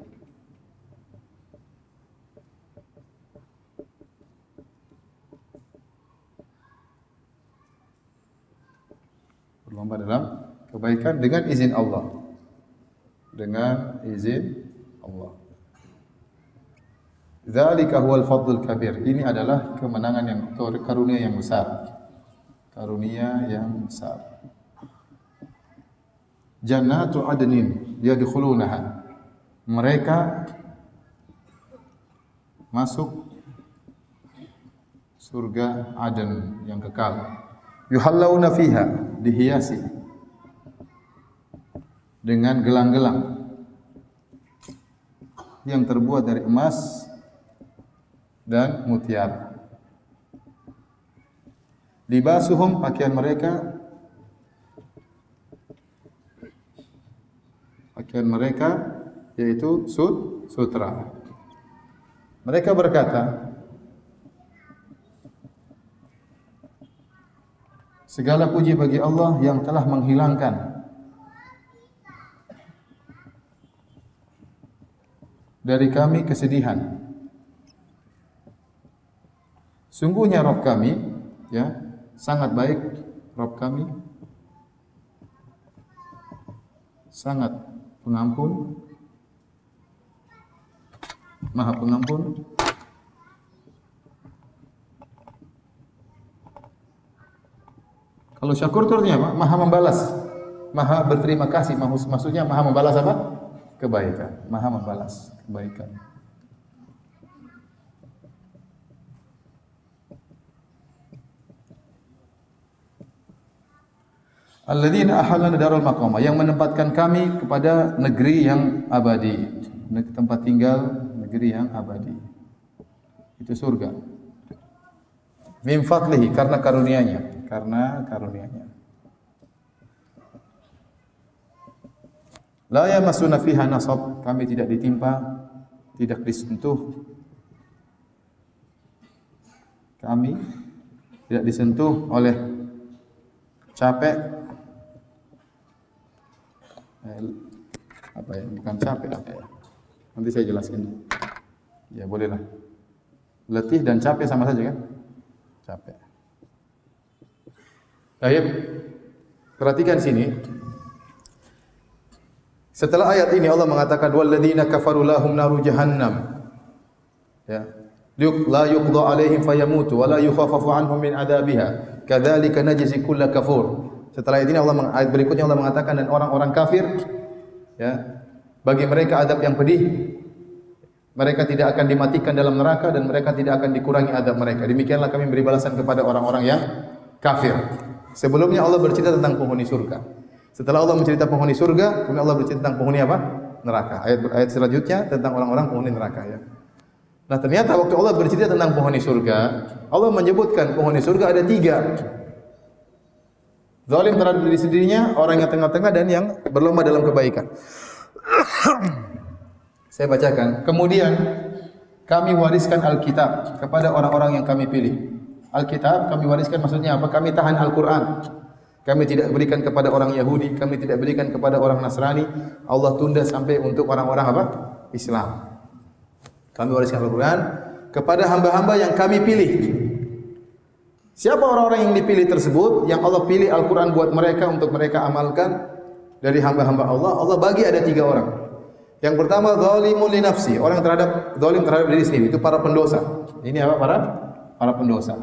berlomba dalam kebaikan dengan izin Allah. Dengan izin Allah. Dzalika huwal fadlul kabir. Ini adalah kemenangan yang karunia yang besar. Karunia yang besar. Jannatu adnin yadkhulunaha. Mereka masuk surga Aden yang kekal. Yuhallawna fiha, dihiasi dengan gelang-gelang yang terbuat dari emas dan mutiara. Libasuhum, pakaian mereka yaitu sutra. Mereka berkata, segala puji bagi Allah yang telah menghilangkan dari kami kesedihan. Sungguhnya Rabb kami, ya, sangat baik. Rabb kami sangat pengampun, Maha Pengampun, kalau syakur itu artinya apa? Maha membalas, maha berterima kasih. Maksudnya maha membalas apa? Kebaikan. Maha membalas kebaikan. Alladzina ahallana darul maqamah, yang menempatkan kami kepada negeri yang abadi, tempat tinggal negeri yang abadi. Itu surga. Min fadlihi, karena karunia-Nya, La yamassuna fiha nasab, kami tidak ditimpa, tidak disentuh. Kami tidak disentuh oleh capek. Apa ya? Bukan capek apa ya? Nanti saya jelaskan. Ya, bolehlah. Letih dan capek sama saja kan? Capek. Baik. Perhatikan sini. Setelah ayat ini Allah mengatakan walladzina kafaru lahum naru jahannam. Ya. La yuqda alaihim fayamutu wa la yukhaffafu anhum min adabiha. Kadzalika najzi kulla kafur. Setelah ayat ini ayat berikutnya Allah mengatakan dan orang-orang kafir, ya, bagi mereka adab yang pedih. Mereka tidak akan dimatikan dalam neraka dan mereka tidak akan dikurangi adab mereka. Demikianlah kami beri balasan kepada orang-orang yang kafir. Sebelumnya Allah bercerita tentang penghuni surga. Setelah Allah mencerita penghuni surga, kemudian Allah bercerita tentang penghuni apa? Neraka. Ayat selanjutnya tentang orang-orang penghuni neraka, ya. Nah, ternyata waktu Allah bercerita tentang penghuni surga, Allah menyebutkan penghuni surga ada 3. Zalim terhadap diri sendirinya, orang yang tengah-tengah, dan yang berlomba dalam kebaikan. Saya bacakan. Kemudian kami wariskan Alkitab kepada orang-orang yang kami pilih. Alkitab kami wariskan maksudnya apa? Kami tahan Al-Quran. Kami tidak berikan kepada orang Yahudi, kami tidak berikan kepada orang Nasrani. Allah tunda sampai untuk orang-orang apa? Islam. Kami wariskan Al-Quran kepada hamba-hamba yang kami pilih. Siapa orang-orang yang dipilih tersebut? Yang Allah pilih Al-Quran buat mereka untuk mereka amalkan dari hamba-hamba Allah. Allah bagi ada 3 orang. Yang pertama zalimun li nafsi, orang zalim terhadap diri sendiri, itu para pendosa. Ini apa? Para pendosa.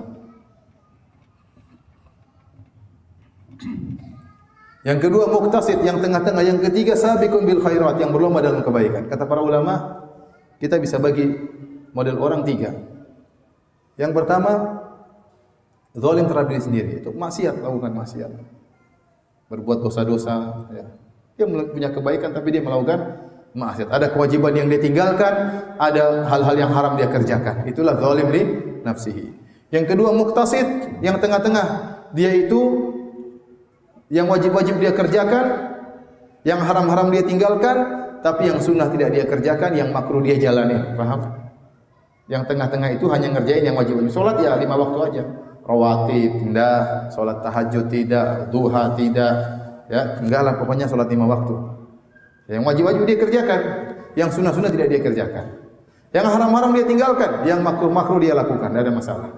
Yang kedua muqtasid, yang tengah-tengah. Yang ketiga sabiqun bil khairat, yang berlomba dalam kebaikan. Kata para ulama, kita bisa bagi model orang 3. Yang pertama zalim terhadap diri sendiri, itu maksiat, lakukan maksiat, berbuat dosa-dosa, ya. Dia punya kebaikan tapi dia melakukan maksiat. Ada kewajiban yang dia tinggalkan, ada hal-hal yang haram dia kerjakan. Itulah zalim li nafsihi. Yang kedua muqtasid, yang tengah-tengah. Dia itu yang wajib-wajib dia kerjakan, yang haram-haram dia tinggalkan, tapi yang sunnah tidak dia kerjakan, yang makruh dia jalani. Paham? Yang tengah-tengah itu hanya ngerjain yang wajib-wajib. Salat ya 5 waktu aja. Rawatib tidak, salat tahajud tidak, duha tidak, ya, enggaklah pokoknya salat 5 waktu. Yang wajib-wajib dia kerjakan, yang sunnah-sunnah tidak dia kerjakan. Yang haram-haram dia tinggalkan, yang makruh-makruh dia lakukan, tidak ada masalah.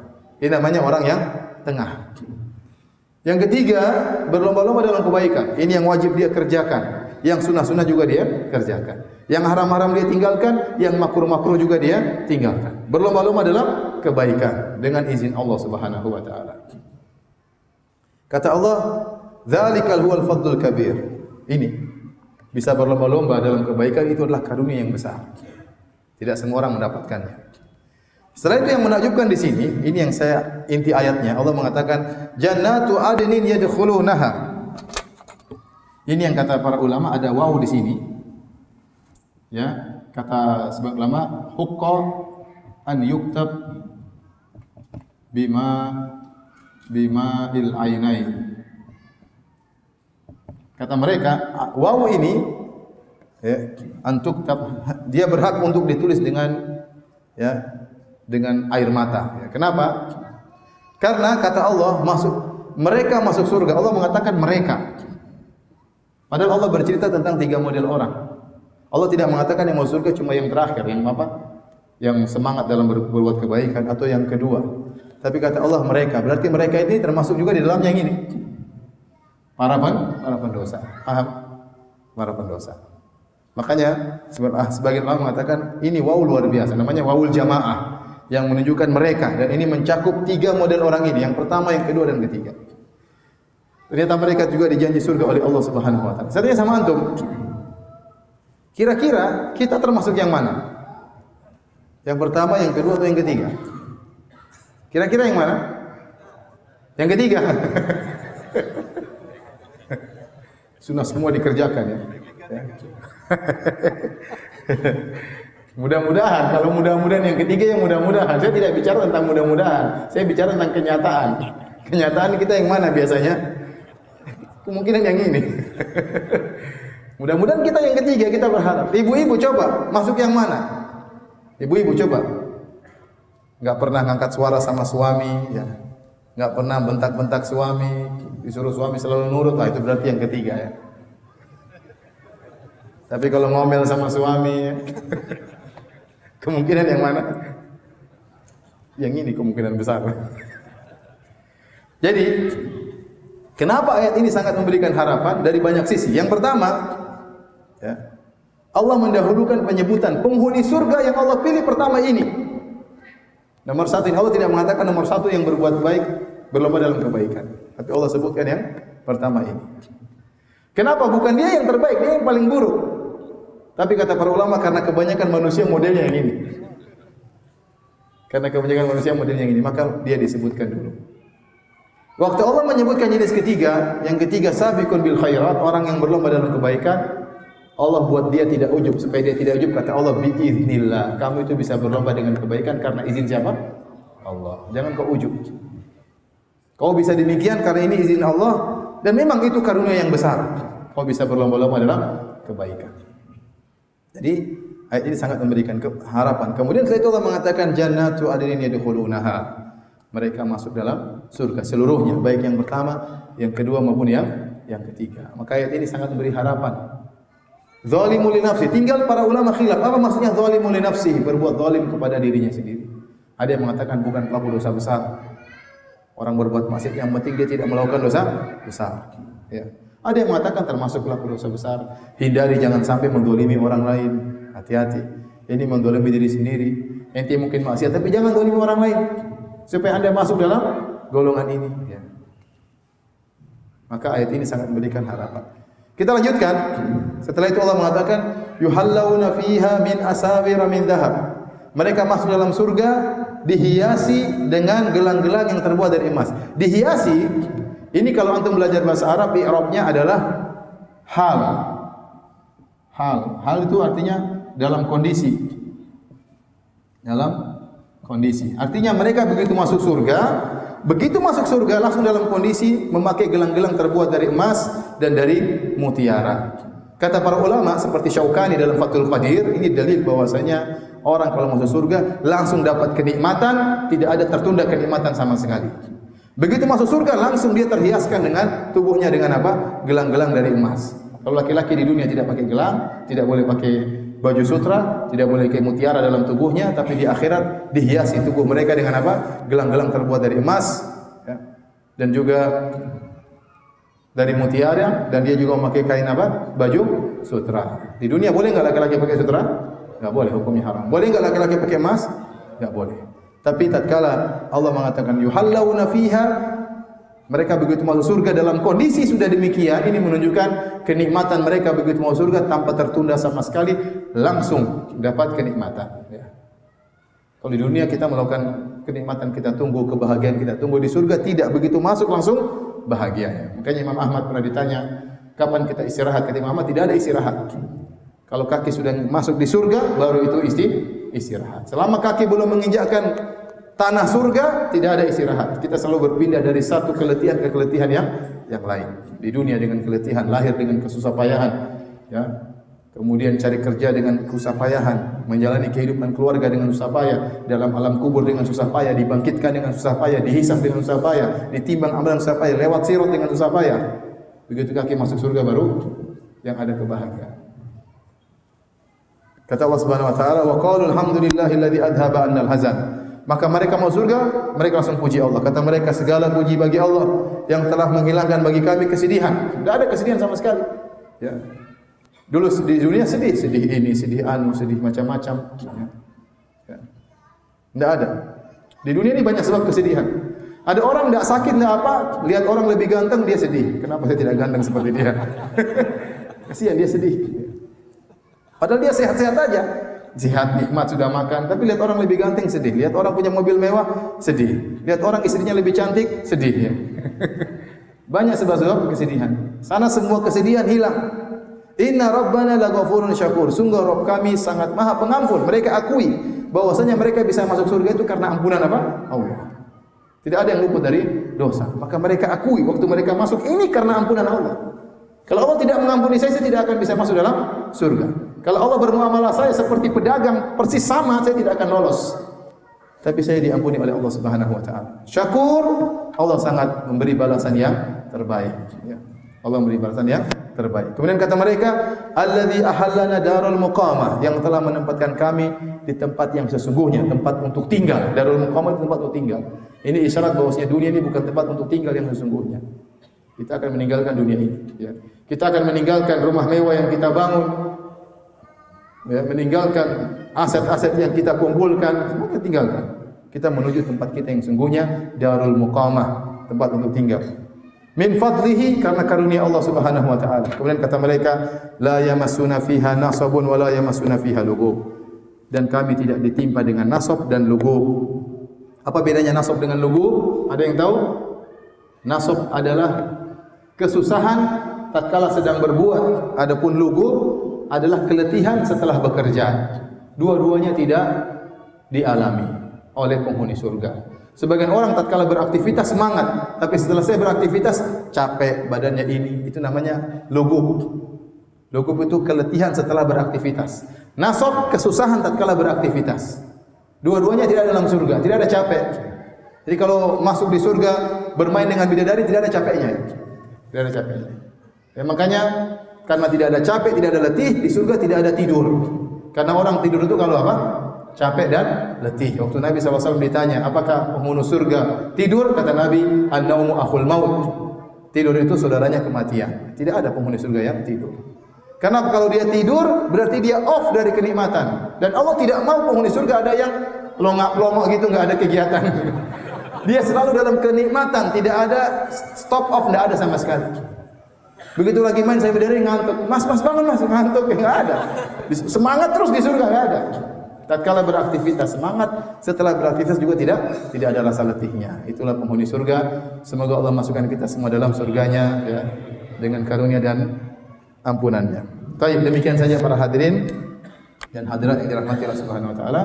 Ini namanya orang yang tengah. Yang ketiga, berlomba-lomba dalam kebaikan. Ini yang wajib dia kerjakan. Yang sunnah-sunnah juga dia kerjakan. Yang haram-haram dia tinggalkan, yang makruh-makruh juga dia tinggalkan. Berlomba-lomba dalam kebaikan dengan izin Allah Subhanahu wa taala. Kata Allah, "Dzalikal huwal fadlul kabir." Ini bisa berlomba-lomba dalam kebaikan itu adalah karunia yang besar. Tidak semua orang mendapatkannya. Setelah itu yang menakjubkan di sini, ini yang saya inti ayatnya. Allah mengatakan, "Jannatu adnin yadkhulunaha." Ini yang kata para ulama ada waw di sini. Ya, kata sebagian ulama, "Hukka an yuktab bima il ainain." Kata mereka, waw ini ya, antuktab, dia berhak untuk ditulis dengan dengan air mata. Ya, kenapa? Karena kata Allah mereka masuk surga. Allah mengatakan mereka. Padahal Allah bercerita tentang 3 model orang. Allah tidak mengatakan yang masuk surga cuma yang terakhir, yang apa? Yang semangat dalam berbuat kebaikan atau yang kedua. Tapi kata Allah mereka. Berarti mereka ini termasuk juga di dalam yang ini. Para pendosa. Paham? Para pendosa. Makanya sebagian orang mengatakan ini waw luar biasa. Namanya wawul jamaah. Yang menunjukkan mereka, dan ini mencakup 3 model orang ini, yang pertama, yang kedua, dan ketiga. Ternyata mereka juga dijanji surga oleh Allah Subhanahu wa taala. Saya tanya sama antum, kira-kira kita termasuk yang mana? Yang pertama, yang kedua, atau yang ketiga? Kira-kira yang mana? Yang ketiga. Sunnah semua dikerjakan ya. Mudah-mudahan, kalau mudah-mudahan yang ketiga yang mudah-mudahan. Saya tidak bicara tentang mudah-mudahan. Saya bicara tentang kenyataan. Kenyataan kita yang mana biasanya? Kemungkinan yang ini. Mudah-mudahan kita yang ketiga, kita berharap. Ibu-ibu coba, masuk yang mana? Ibu-ibu coba. Enggak pernah ngangkat suara sama suami, ya. Enggak pernah bentak-bentak suami, disuruh suami selalu nurut, lah itu berarti yang ketiga ya. Tapi kalau ngomel sama suami, ya. Kemungkinan yang mana? Yang ini kemungkinan besar. Jadi, kenapa ayat ini sangat memberikan harapan dari banyak sisi? Yang pertama, ya, Allah mendahulukan penyebutan penghuni surga yang Allah pilih pertama ini. Nomor 1, Allah tidak mengatakan nomor 1 yang berbuat baik, berlomba dalam kebaikan. Tapi Allah sebutkan yang pertama ini. Kenapa? Bukan dia yang terbaik, dia yang paling buruk. Tapi kata para ulama, karena kebanyakan manusia modelnya yang ini. Karena kebanyakan manusia modelnya yang ini, maka dia disebutkan dulu. Waktu Allah menyebutkan jenis ketiga, yang ketiga sabiqun bil khairat, orang yang berlomba dalam kebaikan, Allah buat dia tidak ujub, supaya dia tidak ujub. Kata Allah, biiznillah, kamu itu bisa berlomba dengan kebaikan karena izin siapa? Allah. Jangan kau ujub. Kau bisa demikian karena ini izin Allah, dan memang itu karunia yang besar. Kau bisa berlomba-lomba dalam kebaikan. Jadi ayat ini sangat memberikan harapan. Kemudian setelah itu Allah mengatakan jannatu adnin yadkhulunaha. Mereka masuk dalam surga seluruhnya, baik yang pertama, yang kedua maupun yang ketiga. Maka ayat ini sangat memberi harapan. Zalimu li nafsi, tinggal para ulama khilaf, apa maksudnya zalimu li nafsi? Berbuat zalim kepada dirinya sendiri. Ada yang mengatakan bukan pelaku dosa besar. Orang berbuat maksiat yang penting dia tidak melakukan dosa besar. Ya. Ada yang mengatakan termasuk pelaku dosa besar. Hindari jangan sampai mendolimi orang lain. Hati-hati. Ini mendolimi diri sendiri. Ente mungkin maksiat, tapi jangan dolimi orang lain. Supaya Anda masuk dalam golongan ini. Ya. Maka ayat ini sangat memberikan harapan. Kita lanjutkan. Setelah itu Allah mengatakan, yuhallawna fiha min asawira min dhahab. Mereka masuk dalam surga dihiasi dengan gelang-gelang yang terbuat dari emas. Dihiasi, ini kalau antum belajar bahasa Arab, i'rabnya adalah hal. Hal itu artinya dalam kondisi. Dalam kondisi. Artinya mereka begitu masuk surga langsung dalam kondisi memakai gelang-gelang terbuat dari emas dan dari mutiara. Kata para ulama seperti Syaukani dalam Fathul Qadir, ini dalil bahwasanya orang kalau masuk surga langsung dapat kenikmatan, tidak ada tertunda kenikmatan sama sekali. Begitu masuk surga langsung dia terhiaskan dengan tubuhnya dengan apa? Gelang-gelang dari emas. Kalau laki-laki di dunia tidak pakai gelang, tidak boleh pakai baju sutra, tidak boleh pakai mutiara dalam tubuhnya, tapi di akhirat dihiasi tubuh mereka dengan apa? Gelang-gelang terbuat dari emas, ya. Dan juga dari mutiara dan dia juga memakai kain apa? Baju sutra. Di dunia boleh enggak laki-laki pakai sutra? Enggak boleh, hukumnya haram. Boleh enggak laki-laki pakai emas? Enggak boleh. Tapi tatkala Allah mengatakan yuhallawna fiha, mereka begitu masuk surga dalam kondisi sudah demikian, ini menunjukkan kenikmatan mereka begitu masuk surga tanpa tertunda sama sekali, langsung dapat kenikmatan. Ya. Kalau di dunia kita melakukan kenikmatan, kita tunggu kebahagiaan, kita tunggu di surga, tidak begitu masuk langsung bahagianya. Makanya Imam Ahmad pernah ditanya, kapan kita istirahat? Kata Imam Ahmad, tidak ada istirahat. Kalau kaki sudah masuk di surga, baru itu istirahat. Selama kaki belum menginjakkan tanah surga, tidak ada istirahat. Kita selalu berpindah dari satu keletihan ke keletihan yang lain. Di dunia dengan keletihan, lahir dengan kesusahpayahan, ya. Kemudian cari kerja dengan susah payahan, menjalani kehidupan keluarga dengan susah payah, dalam alam kubur dengan susah payah, dibangkitkan dengan susah payah, dihisab dengan susah payah, ditimbang amalan susah payah, lewat sirat dengan susah payah. Begitu kaki masuk surga baru yang ada kebahagiaan. Kata Allah Subhanahu wa taala, "Wa qalu alhamdulillahilladzi adhaba 'annal hazan." Maka mereka mau surga, mereka langsung puji Allah. Kata mereka, segala puji bagi Allah yang telah menghilangkan bagi kami kesedihan. Tidak ada kesedihan sama sekali. Ya. Dulu di dunia sedih ini, sedih anu, sedih macam-macam. Ya. Tidak ada. Di dunia ini banyak sebab kesedihan. Ada orang tidak sakit, tidak apa, lihat orang lebih ganteng dia sedih. Kenapa saya tidak ganteng seperti dia? Kasihan dia sedih. Padahal dia sehat-sehat aja. Sehat, nikmat, sudah makan. Tapi lihat orang lebih ganteng sedih. Lihat orang punya mobil mewah sedih. Lihat orang istrinya lebih cantik sedih. Ya. Banyak sebab-sebab kesedihan. Sana semua kesedihan hilang. Inna Rabbana laghafurun syakur. Sungguh Rabb kami sangat Maha Pengampun. Mereka akui bahwasanya mereka bisa masuk surga itu karena ampunan apa? Allah. Tidak ada yang luput dari dosa. Maka mereka akui waktu mereka masuk ini karena ampunan Allah. Kalau Allah tidak mengampuni saya tidak akan bisa masuk dalam surga. Kalau Allah bermuamalah saya seperti pedagang persis sama, saya tidak akan lolos. Tapi saya diampuni oleh Allah Subhanahu wa taala. Syakur, Allah sangat memberi balasan yang terbaik. Ya. Allah memberi balasan yang terbaik. Kemudian kata mereka, alladzi ahallana darul muqamah, yang telah menempatkan kami di tempat yang sesungguhnya, tempat untuk tinggal. Darul muqamah itu tempat untuk tinggal. Ini isyarat bahwasanya dunia ini bukan tempat untuk tinggal yang sesungguhnya. Kita akan meninggalkan dunia ini. Ya. Kita akan meninggalkan rumah mewah yang kita bangun, ya, meninggalkan aset-aset yang kita kumpulkan, semua kita tinggalkan. Kita menuju tempat kita yang sungguhnya, darul muqamah, tempat untuk tinggal. Min fadlihi, karena karunia Allah Subhanahu wa taala. Kemudian kata mereka, la yamassuna fiha nasabun wa la yamassuna fiha lugub. Dan kami tidak ditimpa dengan nasab dan lugub. Apa bedanya nasab dengan lugub? Ada yang tahu? Nasab adalah kesusahan tatkala sedang berbuat, adapun lugub adalah keletihan setelah bekerja. Dua-duanya tidak dialami oleh penghuni surga. Sebagian orang tatkala beraktivitas semangat, tapi setelah saya beraktivitas capek badannya ini, itu namanya lugub. Lugub itu keletihan setelah beraktivitas. Nasab kesusahan tatkala beraktivitas. Dua-duanya tidak dalam surga, tidak ada capek. Jadi kalau masuk di surga bermain dengan bidadari tidak ada capeknya. Tidak ada capeknya. Ya, makanya karena tidak ada capek, tidak ada letih, di surga tidak ada tidur. Karena orang tidur itu kalau apa? Capek dan letih. Waktu Nabi SAW ditanya, apakah penghuni surga tidur? Kata Nabi, an-naumu akhul maut. Tidur itu saudaranya kematian. Tidak ada penghuni surga yang tidur. Karena kalau dia tidur, berarti dia off dari kenikmatan. Dan Allah tidak mau penghuni surga ada yang longak-longok gitu, nggak ada kegiatan. Dia selalu dalam kenikmatan, tidak ada stop off, tidak ada sama sekali. Begitu lagi main saya berdiri ngantuk, mas bangun mas, ngantuk, nggak ada. Semangat terus di surga nggak ada. Tatkala beraktivitas semangat, setelah beraktivitas juga tidak ada rasa letihnya. Itulah penghuni surga. Semoga Allah masukkan kita semua dalam surganya, ya, dengan karunia dan ampunannya. Baik, demikian saja para hadirin dan hadirat yang dirahmati Allah Subhanahu wa taala.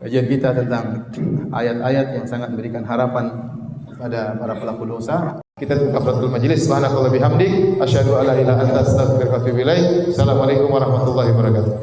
Kajian kita tentang ayat-ayat yang sangat memberikan harapan pada para pelaku dosa. Kita buka kafaratul majlis. Subhanallahi wa bihamdihi, asyhadu an la ilaha illa anta, astaghfiruka wa atubu ilaik. Assalamualaikum warahmatullahi wabarakatuh.